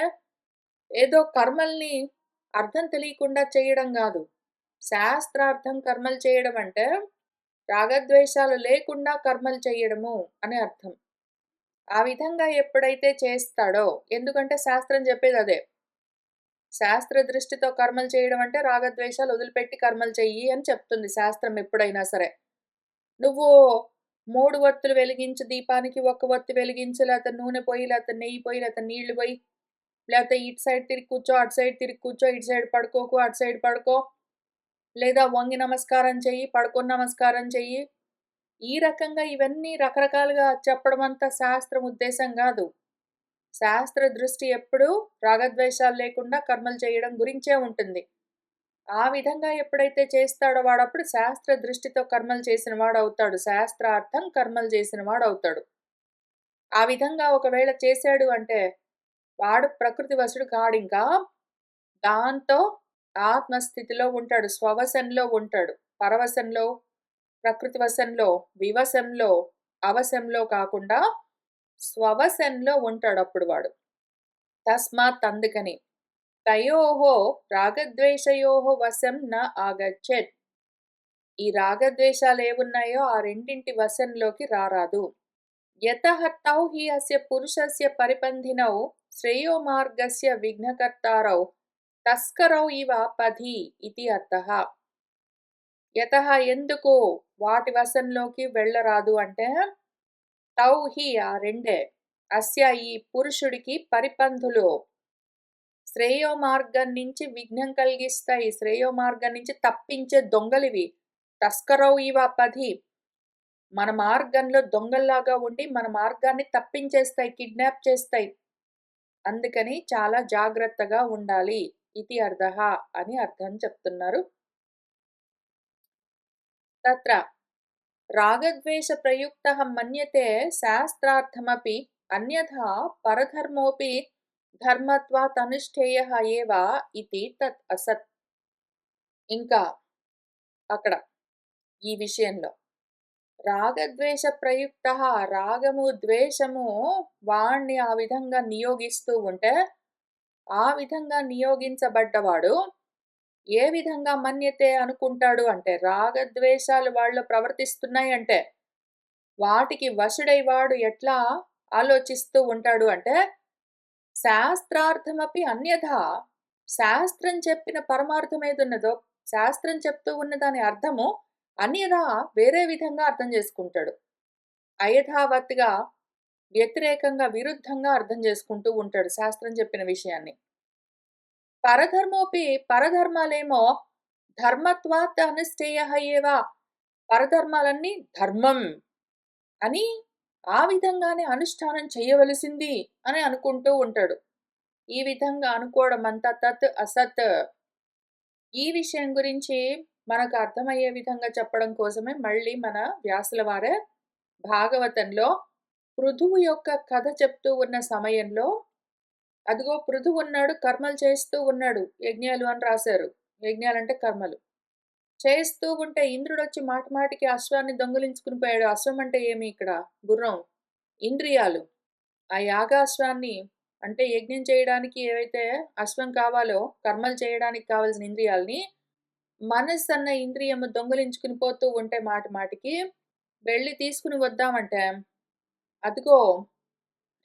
ఏదో కర్మల్ని అర్థం తెలియకుండా చేయడం కాదు. శాస్త్రార్థం కర్మలు చేయడం అంటే రాగద్వేషాలు లేకుండా కర్మలు చేయడము అని అర్థం. ఆ విధంగా ఎప్పుడైతే చేస్తాడో, ఎందుకంటే శాస్త్రం చెప్పేది అదే. శాస్త్ర దృష్టితో కర్మలు చేయడం అంటే రాగద్వేషాలు వదిలిపెట్టి కర్మలు చెయ్యి అని చెప్తుంది శాస్త్రం ఎప్పుడైనా సరే. నువ్వు 3 ఒత్తులు వెలిగించు దీపానికి, 1 ఒత్తి వెలిగించు, లేకపోతే నూనె పోయి, లేకపోతే నెయ్యి పోయి, లేకపోతే నీళ్లు పోయి, లేకపోతే ఇటు సైడ్ తిరిగి కూర్చో, అటు సైడ్ తిరిగి కూర్చో, ఇటు సైడ్ పడుకోకు, అటు సైడ్ పడుకో, లేదా వంగి నమస్కారం చెయ్యి, పడుకొని నమస్కారం చెయ్యి. ఈ రకంగా ఇవన్నీ రకరకాలుగా చెప్పడం అంతా శాస్త్రం ఉద్దేశం కాదు. శాస్త్ర దృష్టి ఎప్పుడూ రాగద్వేషాలు లేకుండా కర్మలు చేయడం గురించే ఉంటుంది. ఆ విధంగా ఎప్పుడైతే చేస్తాడో వాడప్పుడు శాస్త్ర దృష్టితో కర్మలు చేసిన వాడు అవుతాడు. శాస్త్రార్థం కర్మలు చేసిన వాడు అవుతాడు. ఆ విధంగా ఒకవేళ చేశాడు అంటే వాడు ప్రకృతి వశుడు కాడింకా. దాంతో ఆత్మస్థితిలో ఉంటాడు, స్వవశంలో ఉంటాడు. పరవశంలో, ప్రకృతి వశంలో, వివశంలో, అవశంలో కాకుండా స్వవశంలో ఉంటాడు అప్పుడు వాడు. తస్మాత్ అందుకని తయోహో రాగద్వేషయోహో వశం న ఆగచ్చేత్. ఈ రాగద్వేషాలు ఏవున్నాయో ఆ రెండింటి వశంలోకి రారాదు. యతః తౌ హి అస్య పురుషస్య పరిపంధినౌ శ్రేయో మార్గస్య విఘ్నకర్తారౌ తస్కరౌ ఇవ పథి ఇతి అర్థః. యతః ఎందుకు వాటి వశంలోకి వెళ్ళరాదు అంటే తౌ హి ఆ రెండే అస్య ఈ పురుషుడికి పరిపంధులు శ్రేయో మార్గం నుంచి విఘ్నం కలిగిస్తాయి, శ్రేయో మార్గం నుంచి తప్పించే దొంగలివి. తస్కరౌ ఇవ పథి మన మార్గంలో దొంగల్లాగా ఉండి మన మార్గాన్ని తప్పించేస్తాయి, కిడ్నాప్ చేస్తాయి. అందుకని చాలా జాగ్రత్తగా ఉండాలి. ఇది అర్థః అని అర్థం చెప్తున్నారు. తత్ర రాగద్వేష ప్రయుక్తః మన్యతే శాస్త్రార్థమపి అన్యథా పరధర్మోపి ధర్మత్వాత్ అనుష్ఠేయః ఏవ ఇతి తత్ అసత్. ఇంకా అక్కడ ఈ విషయంలో రాగద్వేష ప్రయుక్తః రాగము ద్వేషము వాణ్ణి ఆ విధంగా నియోగిస్తూ ఉంటే ఆ విధంగా నియోగించబడ్డవాడు ఏ విధంగా మన్యతే అనుకుంటాడు అంటే రాగద్వేషాలు వాళ్ళు ప్రవర్తిస్తున్నాయి అంటే వాటికి వశుడై వాడు ఎట్లా ఆలోచిస్తూ ఉంటాడు అంటే శాస్త్రార్థమపి అన్యథా. శాస్త్రం చెప్పిన పరమార్థం ఏదున్నదో, శాస్త్రం చెప్తూ ఉన్న దాని అర్థము అన్యథా వేరే విధంగా అర్థం చేసుకుంటాడు. అయథావత్తుగా వ్యతిరేకంగా విరుద్ధంగా అర్థం చేసుకుంటూ ఉంటాడు శాస్త్రం చెప్పిన విషయాన్ని. పరధర్మోపి పరధర్మాలేమో ధర్మత్వాత్ అనుష్ఠేయః ఏవ. పరధర్మాలన్నీ ధర్మం అని ఆ విధంగానే అనుష్ఠానం చేయవలసింది అని అనుకుంటూ ఉంటాడు. ఈ విధంగా అనుకోవడం అంతా తత్ అసత్. ఈ విషయం గురించి మనకు అర్థమయ్యే విధంగా చెప్పడం కోసమే మళ్ళీ మన వ్యాసుల వారే భాగవతంలో పృథువు యొక్క కథ చెప్తూ ఉన్న సమయంలో, అదిగో పృథువున్నాడు కర్మలు చేస్తూ ఉన్నాడు. యజ్ఞాలు అని రాశారు. యజ్ఞాలంటే కర్మలు. చేస్తూ ఉంటే ఇంద్రుడొచ్చి మాటిమాటికి అశ్వాన్ని దొంగిలించుకుని పోయాడు. అశ్వం అంటే ఏమి ఇక్కడ? గుర్రం. ఇంద్రియాలు. ఆ యాగాశ్వాన్ని అంటే యజ్ఞం చేయడానికి ఏవైతే అశ్వం కావాలో, కర్మలు చేయడానికి కావాల్సిన ఇంద్రియాల్ని, మనస్సు అన్న ఇంద్రియము దొంగిలించుకుని పోతూ ఉంటే మాటిమాటికి వెళ్లి తీసుకుని వద్దామంటే, అదిగో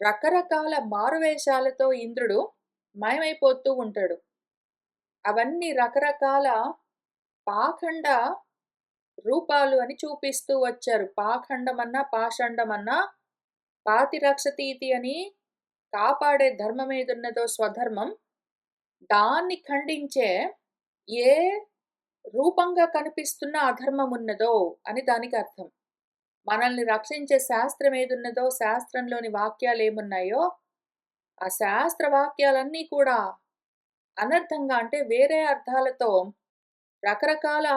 రకరకాల మారువేషాలతో ఇంద్రుడు మాయమైపోతూ ఉంటాడు. అవన్నీ రకరకాల పాఖండ రూపాలు అని చూపిస్తూ వచ్చారు. పాఖండమన్నా, పాషండమన్నా, పాతిరక్షతీతి అని కాపాడే ధర్మం ఏదున్నదో స్వధర్మం, దాన్ని ఖండించే ఏ రూపంగా కనిపిస్తున్న అధర్మం ఉన్నదో అని దానికి అర్థం. మనల్ని రక్షించే శాస్త్రం ఏదున్నదో, శాస్త్రంలోని వాక్యాలేమున్నాయో, ఆ శాస్త్ర వాక్యాలన్నీ కూడా అనర్థంగా అంటే వేరే అర్థాలతో రకరకాల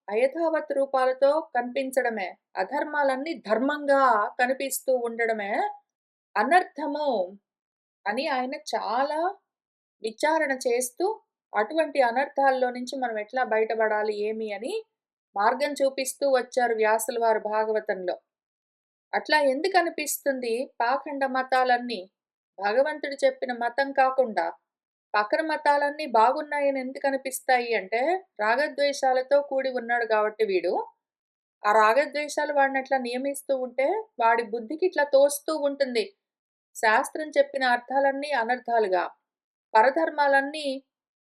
అయథావత్ రూపాలతో కనిపించడమే, అధర్మాలన్నీ ధర్మంగా కనిపిస్తూ ఉండడమే అనర్థము అని ఆయన చాలా విచారణ చేస్తూ, అటువంటి అనర్థాల్లో నుంచి మనం ఎట్లా బయటపడాలి ఏమి అని మార్గం చూపిస్తూ వచ్చారు వ్యాసుల వారు భాగవతంలో. అట్లా ఎందుకు అనిపిస్తుంది పాఖండ మతాలన్నీ భగవంతుడు చెప్పిన మతం కాకుండా పక్కన మతాలన్నీ బాగున్నాయని ఎందుకు అనిపిస్తాయి అంటే, రాగద్వేషాలతో కూడి ఉన్నాడు కాబట్టి వీడు, ఆ రాగద్వేషాలు వాడిని అట్లా నియమిస్తూ ఉంటే వాడి బుద్ధికి ఇట్లా తోస్తూ ఉంటుంది. శాస్త్రం చెప్పిన అర్థాలన్నీ అనర్థాలుగా, పరధర్మాలన్నీ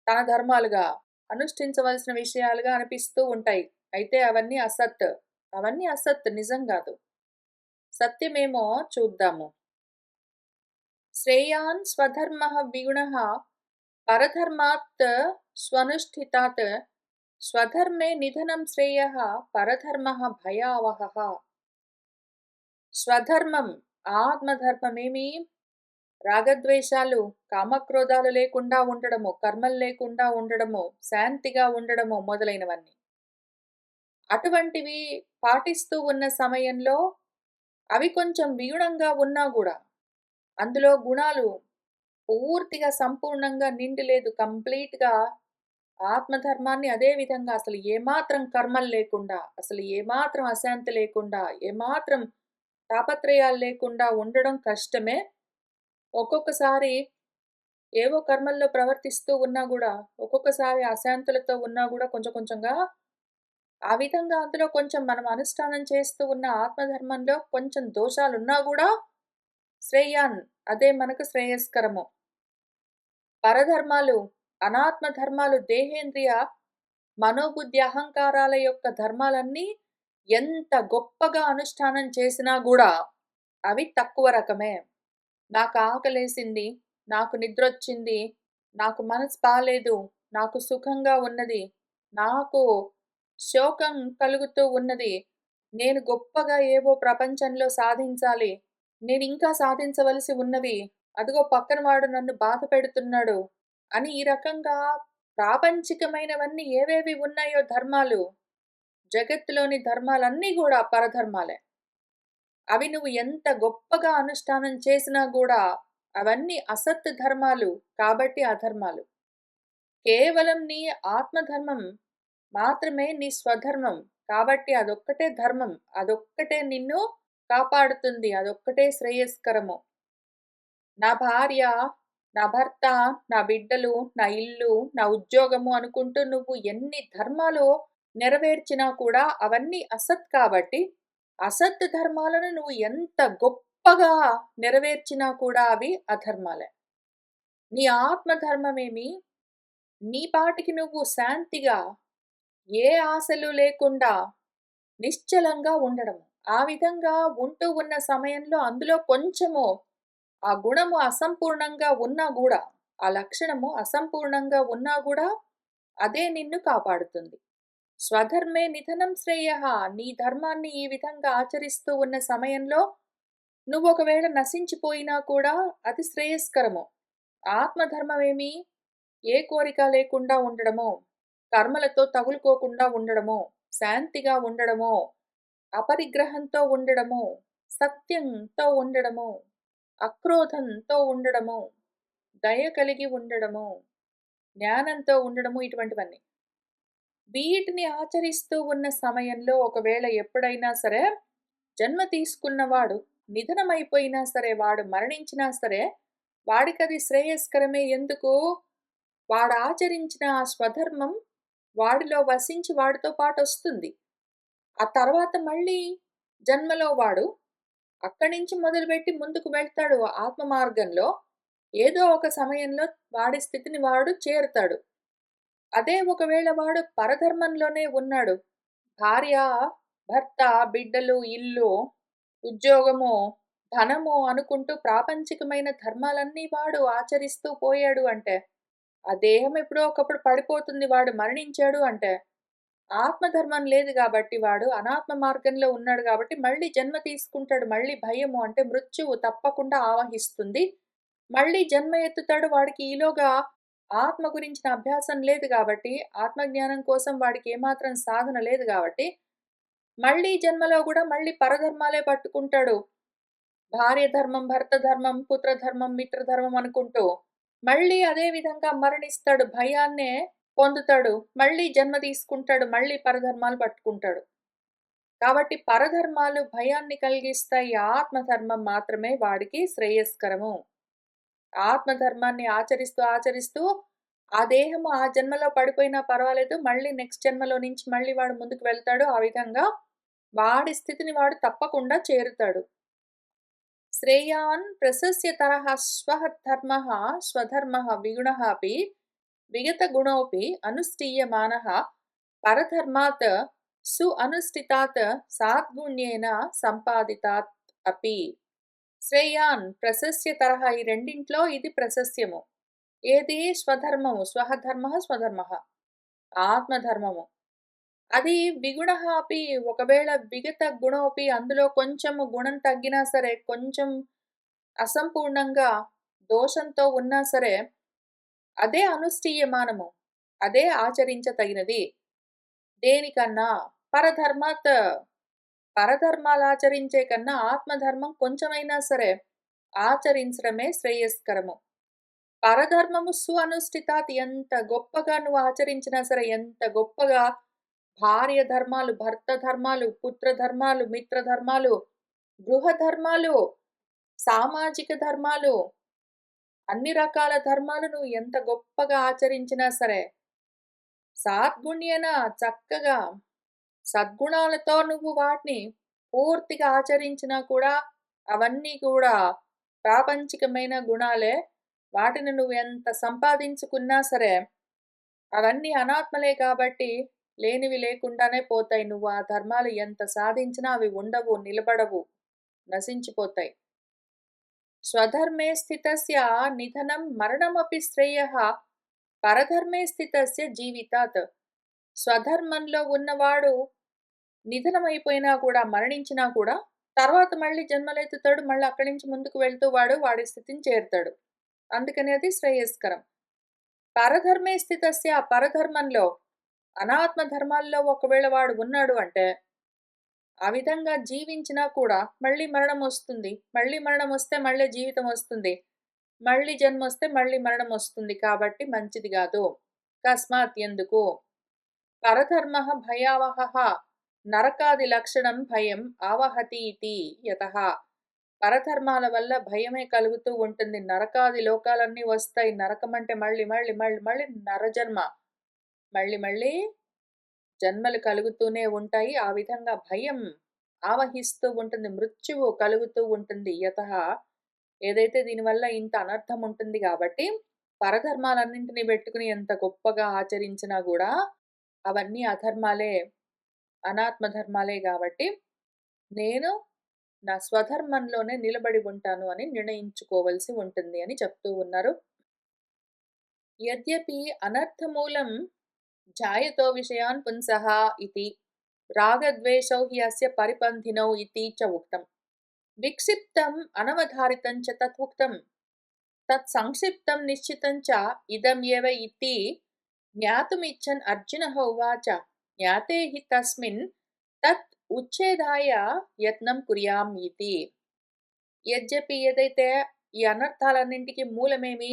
తన ధర్మాలుగా, అనుష్ఠించవలసిన విషయాలుగా అనిపిస్తూ ఉంటాయి. అయితే అవన్నీ అసత్. అవన్నీ అసత్, నిజం కాదు. సత్యమేమో చూద్దాము. శ్రేయాన్ స్వధర్మః విగుణః పరధర్మాత్ స్వనుష్ఠితాత్ స్వధర్మే నిధనం శ్రేయః పరధర్మః భయావహః. స్వధర్మం, ఆత్మధర్మమేమి? రాగద్వేషాలు, కామక్రోధాలు లేకుండా ఉండడము, కర్మలు లేకుండా ఉండడము, శాంతిగా ఉండడము మొదలైనవన్నీ. అటువంటివి పాటిస్తూ ఉన్న సమయంలో అవి కొంచెం విగుణంగా ఉన్నా కూడా, అందులో గుణాలు పూర్తిగా సంపూర్ణంగా నిండి లేదు. కంప్లీట్‌గా ఆత్మధర్మాన్ని అదే విధంగా అసలు ఏమాత్రం కర్మలు లేకుండా, అసలు ఏమాత్రం అశాంతి లేకుండా, ఏమాత్రం తాపత్రయాలు లేకుండా ఉండడం కష్టమే. ఒక్కొక్కసారి ఏవో కర్మల్లో ప్రవర్తిస్తూ ఉన్నా గూడా, ఒక్కొక్కసారి అశాంతులతో ఉన్నా గూడా కొంచెం కొంచెంగా ఆ విధంగా అందులో కొంచెం మనం అనుష్ఠానం చేస్తూ ఉన్న ఆత్మధర్మంలో కొంచెం దోషాలున్నా గూడా శ్రేయాన్ అదే మనకు శ్రేయస్కరము. పరధర్మాలు, అనాత్మ ధర్మాలు, దేహేంద్రియ, మనోబుద్ధి, అహంకారాల యొక్క ధర్మాలన్నీ ఎంత గొప్పగా అనుష్ఠానం చేసినా గూడా అవి తక్కువ రకమే. నాకు ఆకలేసింది, నాకు నిద్రొచ్చింది, నాకు మనసు బాలేదు, నాకు సుఖంగా ఉన్నది, నాకు శోకం కలుగుతూ ఉన్నది, నేను గొప్పగా ఏవో ప్రపంచంలో సాధించాలి, నేనింకా సాధించవలసి ఉన్నది, అదిగో పక్కన వాడు నన్ను బాధ పెడుతున్నాడు అని ఈ రకంగా ప్రాపంచికమైనవన్నీ ఏవేవి ఉన్నాయో ధర్మాలు, జగత్తులోని ధర్మాలన్నీ గూడా పరధర్మాలే. అవి నువ్వు ఎంత గొప్పగా అనుష్ఠానం చేసినా గూడా అవన్నీ అసత్ ధర్మాలు కాబట్టి అధర్మాలు. కేవలం నీ ఆత్మధర్మం మాత్రమే నీ స్వధర్మం కాబట్టి అదొక్కటే ధర్మం. అదొక్కటే నిన్ను కాపాడుతుంది. అదొక్కటే శ్రేయస్కరము. నా భార్య, నా భర్త, నా బిడ్డలు, నా ఇల్లు, నా ఉద్యోగము అనుకుంటూ నువ్వు ఎన్ని ధర్మాలు నెరవేర్చినా కూడా అవన్నీ అసత్ కాబట్టి, అసత్ ధర్మాలను నువ్వు ఎంత గొప్పగా నెరవేర్చినా కూడా అవి అధర్మాలే. నీ ఆత్మధర్మమేమి? నీ పాటికి నువ్వు శాంతిగా, ఏ ఆశలు లేకుండా నిశ్చలంగా ఉండడము. ఆ విధంగా ఉంటూ ఉన్న సమయంలో అందులో కొంచెము ఆ గుణము అసంపూర్ణంగా ఉన్నా గూడా, ఆ లక్షణము అసంపూర్ణంగా ఉన్నా గూడా అదే నిన్ను కాపాడుతుంది. స్వధర్మే నిధనం శ్రేయః. నీ ధర్మాన్ని ఈ విధంగా ఆచరిస్తూ ఉన్న సమయంలో నువ్వొకవేళ నశించిపోయినా కూడా అది శ్రేయస్కరము. ఆత్మధర్మమేమి? ఏ కోరిక లేకుండా ఉండడము, కర్మలతో తగులుకోకుండా ఉండడము, శాంతిగా ఉండడము, అపరిగ్రహంతో ఉండడము, సత్యంతో ఉండడము, అక్రోధంతో ఉండడము, దయ కలిగి ఉండడము, జ్ఞానంతో ఉండడము ఇటువంటివన్నీ. వీటిని ఆచరిస్తూ ఉన్న సమయంలో ఒకవేళ ఎప్పుడైనా సరే జన్మ తీసుకున్నవాడు నిధనమైపోయినా సరే, వాడు మరణించినా సరే, వాడికది శ్రేయస్కరమే. ఎందుకు? వాడు ఆచరించిన ఆ స్వధర్మం వాడిలో వసించి వాడితో పాటొస్తుంది. ఆ తర్వాత మళ్ళీ జన్మలో వాడు అక్కడి నుంచి మొదలుపెట్టి ముందుకు వెళ్తాడు ఆత్మ మార్గంలో. ఏదో ఒక సమయంలో వాడి స్థితిని వాడు చేరుతాడు. అదే ఒకవేళ వాడు పరధర్మంలోనే ఉన్నాడు. భార్య, భర్త, బిడ్డలు, ఇల్లు, ఉద్యోగము, ధనము అనుకుంటూ ప్రాపంచికమైన ధర్మాలన్నీ వాడు ఆచరిస్తూ పోయాడు అంటే, ఆ దేహం ఎప్పుడో ఒకప్పుడు పడిపోతుంది, వాడు మరణించాడు అంటే, ఆత్మధర్మం లేదు గాబట్టి, వాడు అనాత్మ మార్గంలో ఉన్నాడు గాబట్టి, మళ్ళీ జన్మ తీసుకుంటాడు. మళ్ళీ భయము అంటే మృత్యువు తప్పకుండా ఆవహిస్తుంది. మళ్ళీ జన్మ ఎత్తుతాడు. వాడికి ఈలోగా ఆత్మ గురించిన అభ్యాసం లేదు గాబట్టి, ఆత్మజ్ఞానం కోసం వాడికి ఏమాత్రం సాధన లేదు గాబట్టి, మళ్ళీ జన్మలో గూడా మళ్ళీ పరధర్మాలే పట్టుకుంటాడు. భార్య ధర్మం, భర్త ధర్మం, పుత్రధర్మం, మిత్రధర్మం అనుకుంటూ, మళ్ళీ అదే విధంగా మరణిస్తాడు. భయాన్నే పొందుతాడు. మళ్ళీ జన్మ తీసుకుంటాడు. మళ్ళీ పరధర్మాలు పట్టుకుంటాడు. కాబట్టి పరధర్మాలు భయాన్ని కలిగిస్తాయి. ఆత్మధర్మం మాత్రమే వాడికి శ్రేయస్కరము. ఆత్మధర్మాన్ని ఆచరిస్తూ ఆ దేహము ఆ జన్మలో పడిపోయినా పర్వాలేదు. మళ్ళీ నెక్స్ట్ జన్మలో నుంచి మళ్ళీ వాడు ముందుకు వెళ్తాడు. ఆ విధంగా వాడి స్థితిని వాడు తప్పకుండా చేరుతాడు. శ్రేయాన్ ప్రశస్యతరః స్వః ధర్మః స్వధర్మః విగుణః అపి విగతగుణోऽపి అనుష్ఠీయమానః పరధర్మాత్ సుఅనుష్ఠితాత్ సాద్గుణ్యేన సంపాదితాత్ అపి. శ్రేయాన్ ప్రశస్యతరః ఈ రెండింట్లో ఇది ప్రశస్యము. ఏది? స్వధర్మము. స్వధర్మః స్వధర్మః ఆత్మధర్మము. అది విగుణః అపి ఒకవేళ విగత గుణోపి అందులో కొంచెము గుణం తగ్గినా సరే, కొంచెం అసంపూర్ణంగా దోషంతో ఉన్నా సరే, అదే అనుష్ఠీయమానము. అదే ఆచరించతగినది. దేనికన్నా? పరధర్మాత్. పరధర్మాలాచరించే కన్నా ఆత్మధర్మం కొంచెమైనా సరే ఆచరించడమే శ్రేయస్కరము. పరధర్మము సుఅనుష్ఠితాత్ ఎంత గొప్పగా నువ్వు ఆచరించినా సరే, ఎంత గొప్పగా భార్య ధర్మాలు, భర్త ధర్మాలు, పుత్ర ధర్మాలు, మిత్ర ధర్మాలు, గృహ ధర్మాలు, సామాజిక ధర్మాలు, అన్ని రకాల ధర్మాలు నువ్వు ఎంత గొప్పగా ఆచరించినా సరే, సాద్గుణ్యేన చక్కగా సద్గుణాలతో నువ్వు వాటిని పూర్తిగా ఆచరించినా కూడా అవన్నీ కూడా ప్రాపంచికమైన గుణాలే. వాటిని నువ్వు ఎంత సంపాదించుకున్నా సరే అవన్నీ అనాత్మలే కాబట్టి లేనివి లేకుండానే పోతాయి. నువ్వు ఆ ధర్మాలు ఎంత సాధించినా అవి ఉండవు, నిలబడవు, నశించిపోతాయి. స్వధర్మే స్థితస్య నిధనం మరణమపి శ్రేయః పరధర్మే స్థితస్య జీవితాత్. స్వధర్మంలో ఉన్నవాడు నిధనమైపోయినా కూడా, మరణించినా కూడా తర్వాత మళ్ళీ జన్మలెత్తుతాడు. మళ్ళీ అక్కడి నుంచి ముందుకు వెళ్తూ వాడి స్థితిని చేరుతాడు. అందుకని అది శ్రేయస్కరం. పరధర్మే స్థితస్య పరధర్మంలో, అనాత్మ ధర్మాల్లో ఒకవేళ వాడు ఉన్నాడు అంటే, ఆ విధంగా జీవించినా కూడా మళ్ళీ మరణం వస్తుంది. మళ్ళీ మరణం వస్తే మళ్ళీ జీవితం వస్తుంది. మళ్ళీ జన్మొస్తే మళ్ళీ మరణం వస్తుంది. కాబట్టి మంచిది గాదు. కస్మాత్ ఎందుకు? పరధర్మః భయావహః నరకాది లక్షణం భయం ఆవహతి ఇతి యతః. పరధర్మాల వల్ల భయమే కలుగుతూ ఉంటుంది. నరకాది లోకాలన్నీ వస్తాయి. నరకం అంటే మళ్ళీ మళ్ళీ మళ్ళీ మళ్ళీ నరజన్మ. మళ్ళీ మళ్ళీ జన్మలు కలుగుతూనే ఉంటాయి. ఆ విధంగా భయం ఆవహిస్తూ ఉంటుంది. మృత్యువు కలుగుతూ ఉంటుంది. యతః ఏదైతే దీనివల్ల ఇంత అనర్థం ఉంటుంది కాబట్టి, పరధర్మాలన్నింటినీ పెట్టుకుని ఎంత గొప్పగా ఆచరించినా కూడా అవన్నీ అధర్మాలే, అనాత్మ ధర్మాలే కాబట్టి నేను నా స్వధర్మంలోనే నిలబడి ఉంటాను అని నిర్ణయించుకోవలసి ఉంటుంది అని చెప్తూ ఉన్నారు. యద్యపి అనర్థమూలం జాయతో విషయాన్ పుంసః ఇతి రాగద్వేషౌ హి అస్య పరిపంథినౌ ఇతి చ ఉక్తం. విక్షిప్తం అనవధారితం చ తత్ ఉక్తం. తత్ సంక్షిప్తం నిశ్చితం చ ఇదం ఏవ ఇతి జ్ఞాతుమిచ్చన్ అర్జునః ఉవాచ. జ్ఞాతే హి తస్మిన్ తత్ ఉచ్ఛేదాయ యత్నం కుర్యాం ఇతి. యద్యపి ఏదైతే ఈ అనర్థాలన్నింటికి మూలమేమి?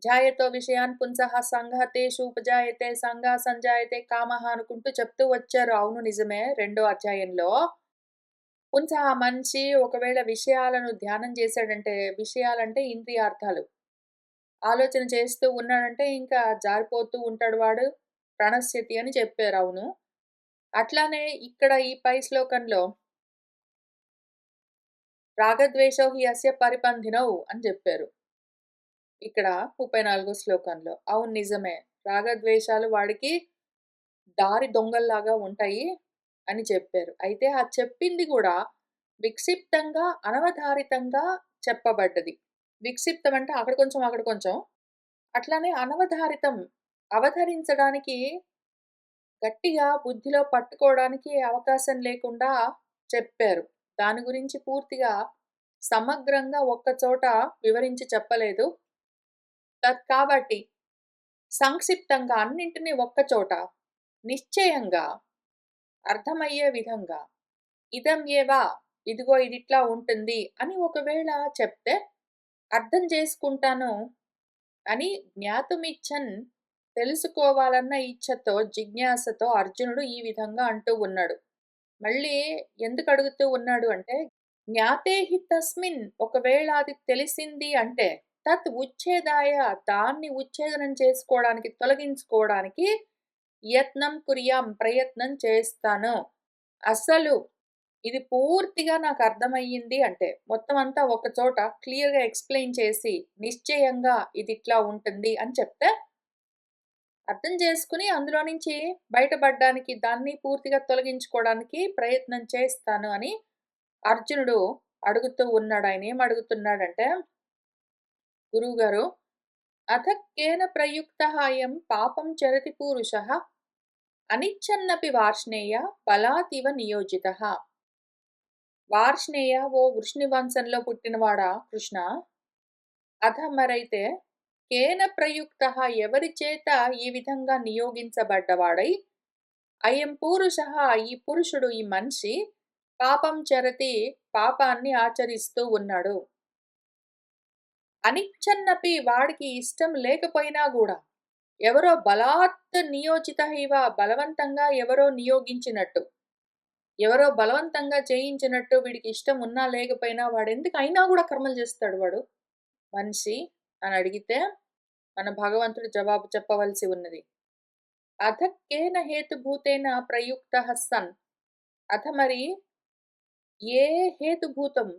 జాయతో విషయాన్ పుంసః సంగః తేషు ఉపజాయతే సంగా సంజాయతే కామః అనుకుంటూ చెప్తూ వచ్చారు. అవును నిజమే. రెండో అధ్యాయంలో పుంసః మనిషి ఒకవేళ విషయాలను ధ్యానం చేశాడంటే, విషయాలంటే ఇంద్రియార్థాలు. ఆలోచన చేస్తూ ఉన్నాడంటే ఇంకా జారిపోతూ ఉంటాడు వాడు. ప్రణశ్యతి అని చెప్పారు. అవును. అట్లానే ఇక్కడ ఈ పై శ్లోకంలో రాగద్వేషౌ హి అస్య పరిపంధినౌ అని చెప్పారు. ఇక్కడ 34 శ్లోకంలో. అవును నిజమే. రాగద్వేషాలు వాడికి దారి దొంగల్లాగా ఉంటాయి అని చెప్పారు. అయితే ఆ చెప్పింది గూడా విక్షిప్తంగా, అనవధారితంగా చెప్పబడ్డది. విక్షిప్తం అంటే అక్కడ కొంచెం, అక్కడ కొంచెం. అట్లానే అనవధారితం అవతరించడానికి గట్టిగా బుద్ధిలో పట్టుకోవడానికి అవకాశం లేకుండా చెప్పారు. దాని గురించి పూర్తిగా సమగ్రంగా ఒక్కచోట వివరించి చెప్పలేదు. కాబట్టి సంక్షిప్తంగా అన్నింటిని ఒక్కచోట నిశ్చయంగా అర్థమయ్యే విధంగా ఇదం ఏవా ఇదిగో ఇదిట్లా ఉంటుంది అని ఒకవేళ చెప్తే అర్థం చేసుకుంటాను అని జ్ఞాతుమిచ్చన్ తెలుసుకోవాలన్న ఇచ్ఛతో జిజ్ఞాసతో అర్జునుడు ఈ విధంగా అంటూ ఉన్నాడు. మళ్ళీ ఎందుకు అడుగుతూ ఉన్నాడు అంటే జ్ఞాతే హి తస్మిన్ ఒకవేళ అది తెలిసింది అంటే తత్ ఉచ్ఛేదాయ దాన్ని ఉచ్ఛేదనం చేసుకోవడానికి తొలగించుకోవడానికి యత్నం కుర్యాం ప్రయత్నం చేస్తాను. అసలు ఇది పూర్తిగా నాకు అర్థమయ్యింది అంటే మొత్తం అంతా ఒక చోట క్లియర్‌గా ఎక్స్‌ప్లెయిన్ చేసి నిశ్చయంగా ఇది ఇట్లా ఉంటుంది అని చెప్తే అర్థం చేసుకొని అందులో నుంచి బయటపడడానికి దాన్ని పూర్తిగా తొలగించుకోవడానికి ప్రయత్నం చేస్తాను అని అర్జునుడు అడుగుతూ ఉన్నాడు. ఆయన ఏం అడుగుతున్నాడంటే గురువుగారు అథ కేన ప్రయుక్తః అయం పాపం చరతి పూరుషః అనిచ్చన్నపి వార్ష్ణేయ బలాతివ నియోజితః. వార్ష్ణేయ ఓ వృష్ణి వంశంలో పుట్టినవాడా కృష్ణ. అథ మరైతే కేన ప్రయుక్తః ఎవరి చేత ఈ విధంగా నియోగించబడ్డవాడై అయం పూరుషః ఈ పురుషుడు ఈ మనిషి పాపం చరతి పాపాన్ని ఆచరిస్తూ ఉన్నాడు. అనిచ్చన్నపి వాడికి ఇష్టం లేకపోయినా గూడా ఎవరో బలాత్ నియోజిత ఇవ బలవంతంగా ఎవరో నియోగించినట్టు, ఎవరో బలవంతంగా చేయించినట్టు వీడికి ఇష్టం ఉన్నా లేకపోయినా వాడెందుకు అయినా గూడా కర్మలు చేస్తాడు వాడు మనిషి అని అడిగితే మన భగవంతుడు జవాబు చెప్పవలసి ఉన్నది. అథ కేన హేతుభూతేన ప్రయుక్తః సన్. అథ మరి ఏ హేతుభూతం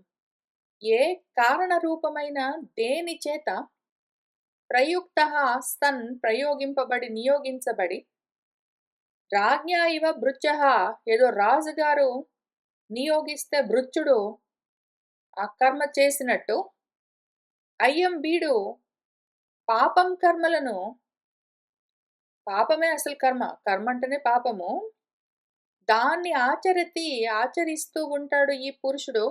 ఏ కారణ రూపమైన దేని చేత ప్రయుక్తః సన్ ప్రయోగింపబడి నియోగించబడి రాజ్ఞా ఇవ భృత్యః ఏదో రాజుగారు నియోగిస్తే భృత్యుడు ఆ కర్మ చేసినట్టు అయ్యం వీడు పాపం కర్మలను పాపమే అసలు కర్మ. కర్మ అంటేనే పాపము. దాన్ని ఆచరిస్తూ ఉంటాడు ఈ పురుషుడు.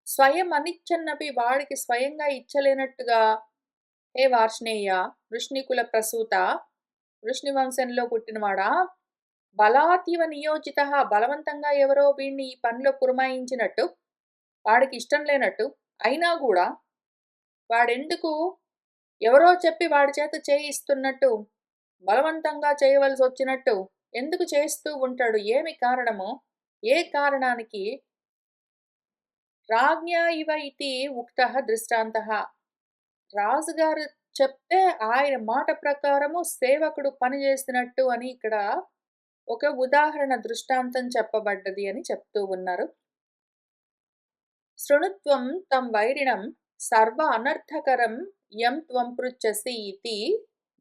స్వయం అనిచ్చన్నపి వాడికి స్వయంగా ఇచ్చలేనట్టుగా హే వార్ష్ణేయ వృష్ణికుల ప్రసూత వృష్ణి వంశంలో పుట్టినవాడా బలాతీవ నియోజిత బలవంతంగా ఎవరో వీడిని ఈ పనిలో పురమాయించినట్టు వాడికి ఇష్టం లేనట్టు అయినా కూడా వాడెందుకు ఎవరో చెప్పి వాడి చేత చేయిస్తున్నట్టు బలవంతంగా చేయవలసి వచ్చినట్టు ఎందుకు చేస్తూ ఉంటాడు? ఏమి కారణము? ఏ కారణానికి? రాజ్ఞా ఇవ ఇతి ఉక్తః దృష్టాంతః. రాజుగారు చెప్తే ఆయన మాట ప్రకారము సేవకుడు పనిచేసినట్టు అని ఇక్కడ ఒక ఉదాహరణ దృష్టాంతం చెప్పబడ్డది అని చెప్తూ ఉన్నారు. శృణుత్వం తం వైరిణం సర్వ అనర్థకరం యం త్వం పృచ్ఛసి ఇతి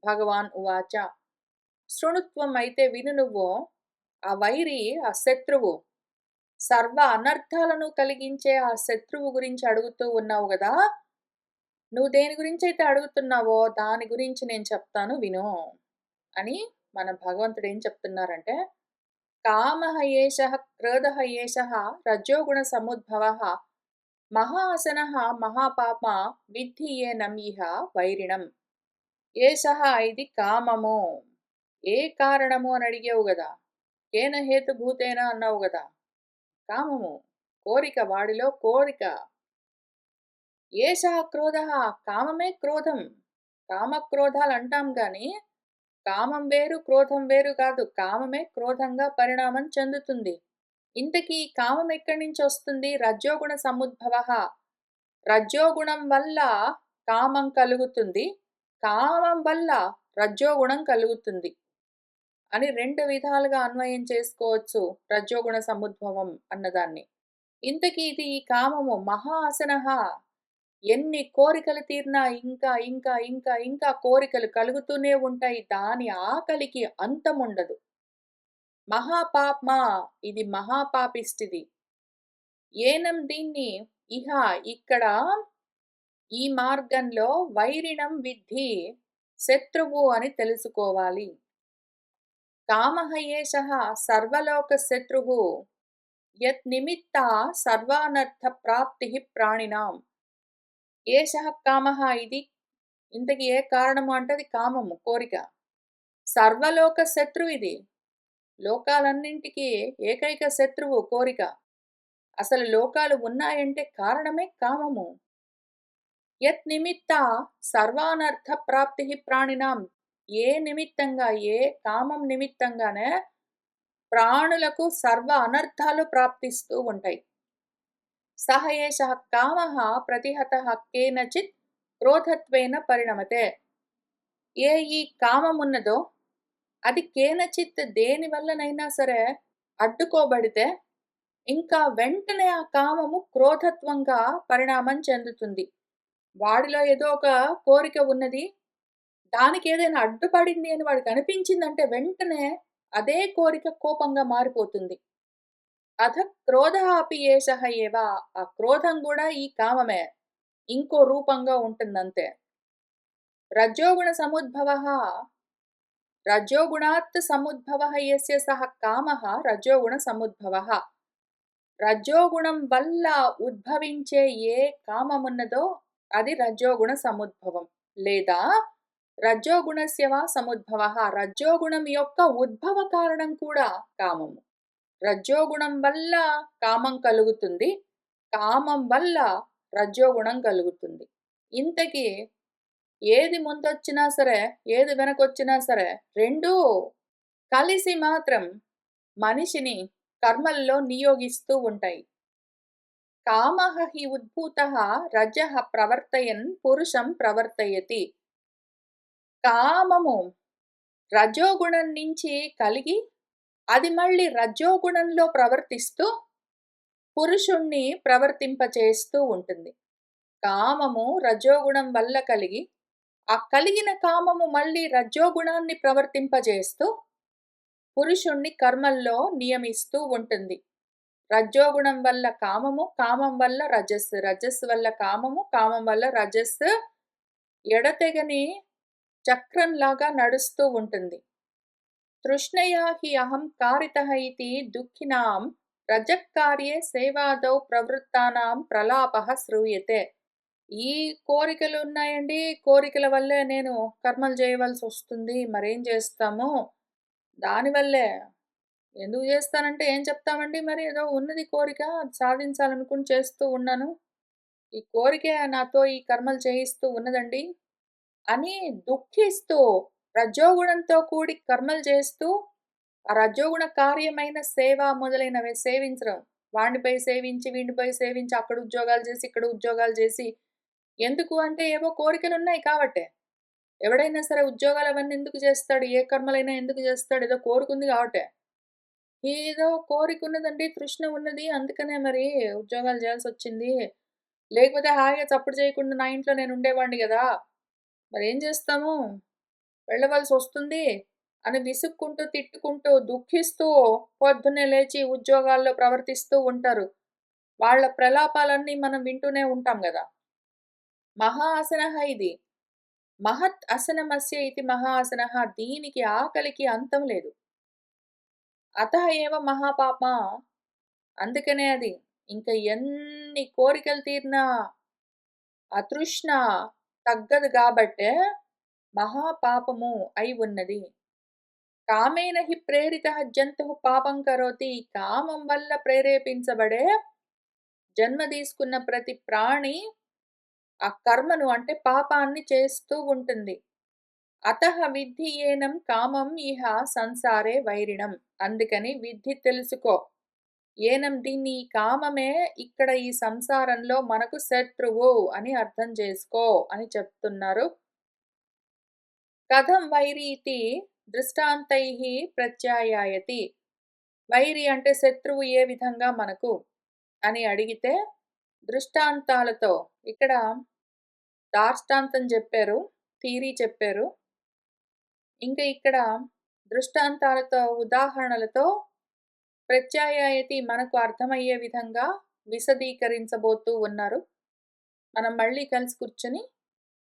భగవాన్ ఉవాచ. శృణుత్వం అయితే విను నువ్వు ఆ వైరి ఆ శత్రువు సర్వ అనర్థాలను కలిగించే ఆ శత్రువు గురించి అడుగుతూ ఉన్నావు కదా. నువ్వు దేని గురించి అయితే అడుగుతున్నావో దాని గురించి నేను చెప్తాను విను అని మన భగవంతుడు ఏం చెప్తున్నారంటే కామః ఏషః క్రోధః ఏషః రజోగుణ సముద్భవః మహాసనః మహాపాప విద్ధి ఏనం ఇహ వైరిణం. ఏషః ఇది కామము. ఏ కారణము అని అడిగావు కదా. కేన హేతుభూతేన అన్నావు కదా. కామము. కోరిక, వాడిలో కోరిక. ఏషః క్రోధః, కామమే క్రోధం. కామక్రోధాలంటాం గాని, కామం వేరు, క్రోధం వేరు కాదు. కామమే క్రోధంగా పరిణామం చెందుతుంది. ఇంతకీ ఈ కామం ఎక్కడి నుంచొస్తుంది? రజోగుణ సముద్భవః. రజోగుణం వల్ల కామం కలుగుతుంది. కామం వల్ల రజోగుణం కలుగుతుంది అని 2 విధాలుగా అన్వయం చేసుకోవచ్చు రజోగుణ సముద్భవం అన్నదాన్ని. ఇంతకీ ఇది ఈ కామము మహా అసనః. ఎన్ని కోరికలు తీరినా ఇంకా కోరికలు కలుగుతూనే ఉంటాయి. దాని ఆకలికి అంతముండదు. మహాపాప్మా, ఇది మహాపాపిష్టిది. ఏనం దీన్ని ఇహ, ఇక్కడ ఈ మార్గంలో వైరిణం విద్ధి, శత్రువు అని తెలుసుకోవాలి. కామః ఏషః సర్వలోక శత్రుః, యత్ నిమిత్త సర్వానర్థ ప్రాప్తి ప్రాణినాం. ఏషః కామః, ఇది ఇంతకి ఏ కారణము అంటే అది కామము, కోరిక. సర్వలోక శత్రువు ఇది. లోకాలన్నింటికీ ఏకైక శత్రువు కోరిక. అసలు లోకాలు ఉన్నాయంటే కారణమే కామము. యత్ నిమిత్త సర్వానర్థ ప్రాప్తి ప్రాణినాం. ఏ నిమిత్తంగా, ఏ కామం నిమిత్తంగానే ప్రాణులకు సర్వ అనర్థాలు ప్రాప్తిస్తూ ఉంటాయి. సహ ఏషః కామః ప్రతిహతః కేనచిత్ క్రోధత్వేన పరిణమతే. ఏ ఈ కామమున్నదో అది కేనచిత్ దేని వల్లనైనా సరే అడ్డుకోబడితే ఇంకా వెంటనే ఆ కామము క్రోధత్వంగా పరిణామం చెందుతుంది. వాడిలో ఏదో ఒక కోరిక ఉన్నది. దానికి ఏదైనా అడ్డుపడింది అని వాడికి అనిపించిందంటే వెంటనే అదే కోరిక కోపంగా మారిపోతుంది. అథ క్రోధః అపి ఏషః ఏవ. ఆ క్రోధం కూడా ఈ కామమే. ఇంకో రూపంగా ఉంటుందంతే. రజోగుణ సముద్భవః. రజోగుణాత్ సముద్భవః యస్య సః కామః రజోగుణ సముద్భవః. రజోగుణం వల్ల ఉద్భవించే ఏ కామమున్నదో అది రజోగుణ సముద్భవం. లేదా రజోగుణస్య వా సముద్భవః. రజోగుణం యొక్క ఉద్భవ కారణం కూడా కామము. రజోగుణం వల్ల కామం కలుగుతుంది. కామం వల్ల రజోగుణం కలుగుతుంది. ఇంతకీ ఏది ముందొచ్చినా సరే, ఏది వెనకొచ్చినా సరే, రెండూ కలిసి మాత్రం మనిషిని కర్మల్లో నియోగిస్తూ ఉంటాయి. కామః హి ఉద్భూతః రజః ప్రవర్తయన్ పురుషం ప్రవర్తయతి. కామము రజోగుణం నుంచి కలిగి అది మళ్ళీ రజోగుణంలో ప్రవర్తిస్తూ పురుషుణ్ణి ప్రవర్తింపచేస్తూ ఉంటుంది. కామము రజోగుణం వల్ల కలిగి ఆ కలిగిన కామము మళ్ళీ రజోగుణాన్ని ప్రవర్తింపజేస్తూ పురుషుణ్ణి కర్మల్లో నియమిస్తూ ఉంటుంది. రజోగుణం వల్ల కామము, కామం వల్ల రజస్సు, రజస్సు వల్ల కామము, కామం వల్ల రజస్సు ఎడతెగని చక్రంలాగా నడుస్తూ ఉంటుంది. తృష్ణయా హి అహం కారితః ఇతి దుఃఖినాం రజక్కార్యే సేవాదౌ ప్రవృత్తానాం ప్రలాపః శ్రూయతే. ఈ కోరికలు ఉన్నాయండి, కోరికల వల్లే నేను కర్మలు చేయవలసి వస్తుంది. మరేం చేస్తాము? దానివల్లే. ఎందుకు చేస్తానంటే ఏం చెప్తామండి? మరి ఏదో ఉన్నది కోరిక, అది సాధించాలనుకుని చేస్తూ ఉన్నాను. ఈ కోరికే నాతో ఈ కర్మలు చేయిస్తూ ఉన్నదండి అని దుఃఖిస్తూ రజోగుణంతో కూడి కర్మలు చేస్తూ ఆ రజోగుణ కార్యమైన సేవ మొదలైనవి సేవించడం. వాడిపై సేవించి, వీడిపై సేవించి, అక్కడ ఉద్యోగాలు చేసి, ఇక్కడ ఉద్యోగాలు చేసి, ఎందుకు అంటే ఏవో కోరికలున్నాయి కాబట్టే. ఎవడైనా సరే ఉద్యోగాలు అవన్నీ ఎందుకు చేస్తాడు? ఏ కర్మలైనా ఎందుకు చేస్తాడు? ఏదో కోరికుంది కాబట్టే. ఏదో కోరికున్నదండి, తృష్ణ ఉన్నది, అందుకనే మరి ఉద్యోగాలు చేయాల్సొచ్చింది. లేకపోతే హాయిగా చప్పుడు చేయకుండా నా ఇంట్లో నేను ఉండేవాడిని గదా! మరేం చేస్తాము? వెళ్ళవలసొస్తుంది అని విసుక్కుంటూ, తిట్టుకుంటూ, దుఃఖిస్తూ పొద్దున్నే లేచి ఉద్యోగాల్లో ప్రవర్తిస్తూ ఉంటారు. వాళ్ళ ప్రలాపాలన్నీ మనం వింటూనే ఉంటాం గదా! మహా అసనః ఇది. మహత్ అసనమస్య ఇతి మహా అసనః. దీనికి ఆకలికి అంతం లేదు. అతః ఏవ మహాపాపా. అందుకనే అది. ఇంక ఎన్ని కోరికలు తీరినా ఆ తృష్ణ తగ్గదు గాబట్టే మహాపాపము అయి ఉన్నది. కామేన హి ప్రేరితః జంతుః పాపం కరోతి. కామం వల్ల ప్రేరేపించబడే జన్మ తీసుకున్న ప్రతి ప్రాణి ఆ కర్మను అంటే పాపాన్ని చేస్తూ ఉంటుంది. అతః విద్ధి ఏనం కామం ఇహ సంసారే వైరిణం. అందుకని విద్ధి తెలుసుకో. ఏనం దీన్ని ఈ కామమే ఇక్కడ ఈ సంసారంలో మనకు శత్రువు అని అర్థం చేసుకో అని చెప్తున్నారు. కథం వైరి ఇతి దృష్టాంతైః ప్రత్యాయాయతి. వైరి అంటే శత్రువు ఏ విధంగా మనకు అని అడిగితే దృష్టాంతాలతో ఇక్కడ దార్ష్టాంతం చెప్పారు, థియరీ చెప్పారు. ఇంకా ఇక్కడ దృష్టాంతాలతో ఉదాహరణలతో ప్రత్యాయాయతి మనకు అర్థమయ్యే విధంగా విశదీకరించబోతూ ఉన్నారు. మనం మళ్ళీ కలిసి కూర్చొని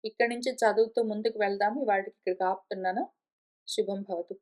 ఇక్కడి నుంచి చదువుతూ ముందుకు వెళ్దాం. ఇవాళకి ఇక్కడికి ఆపుతున్నాను. శుభం భవతు.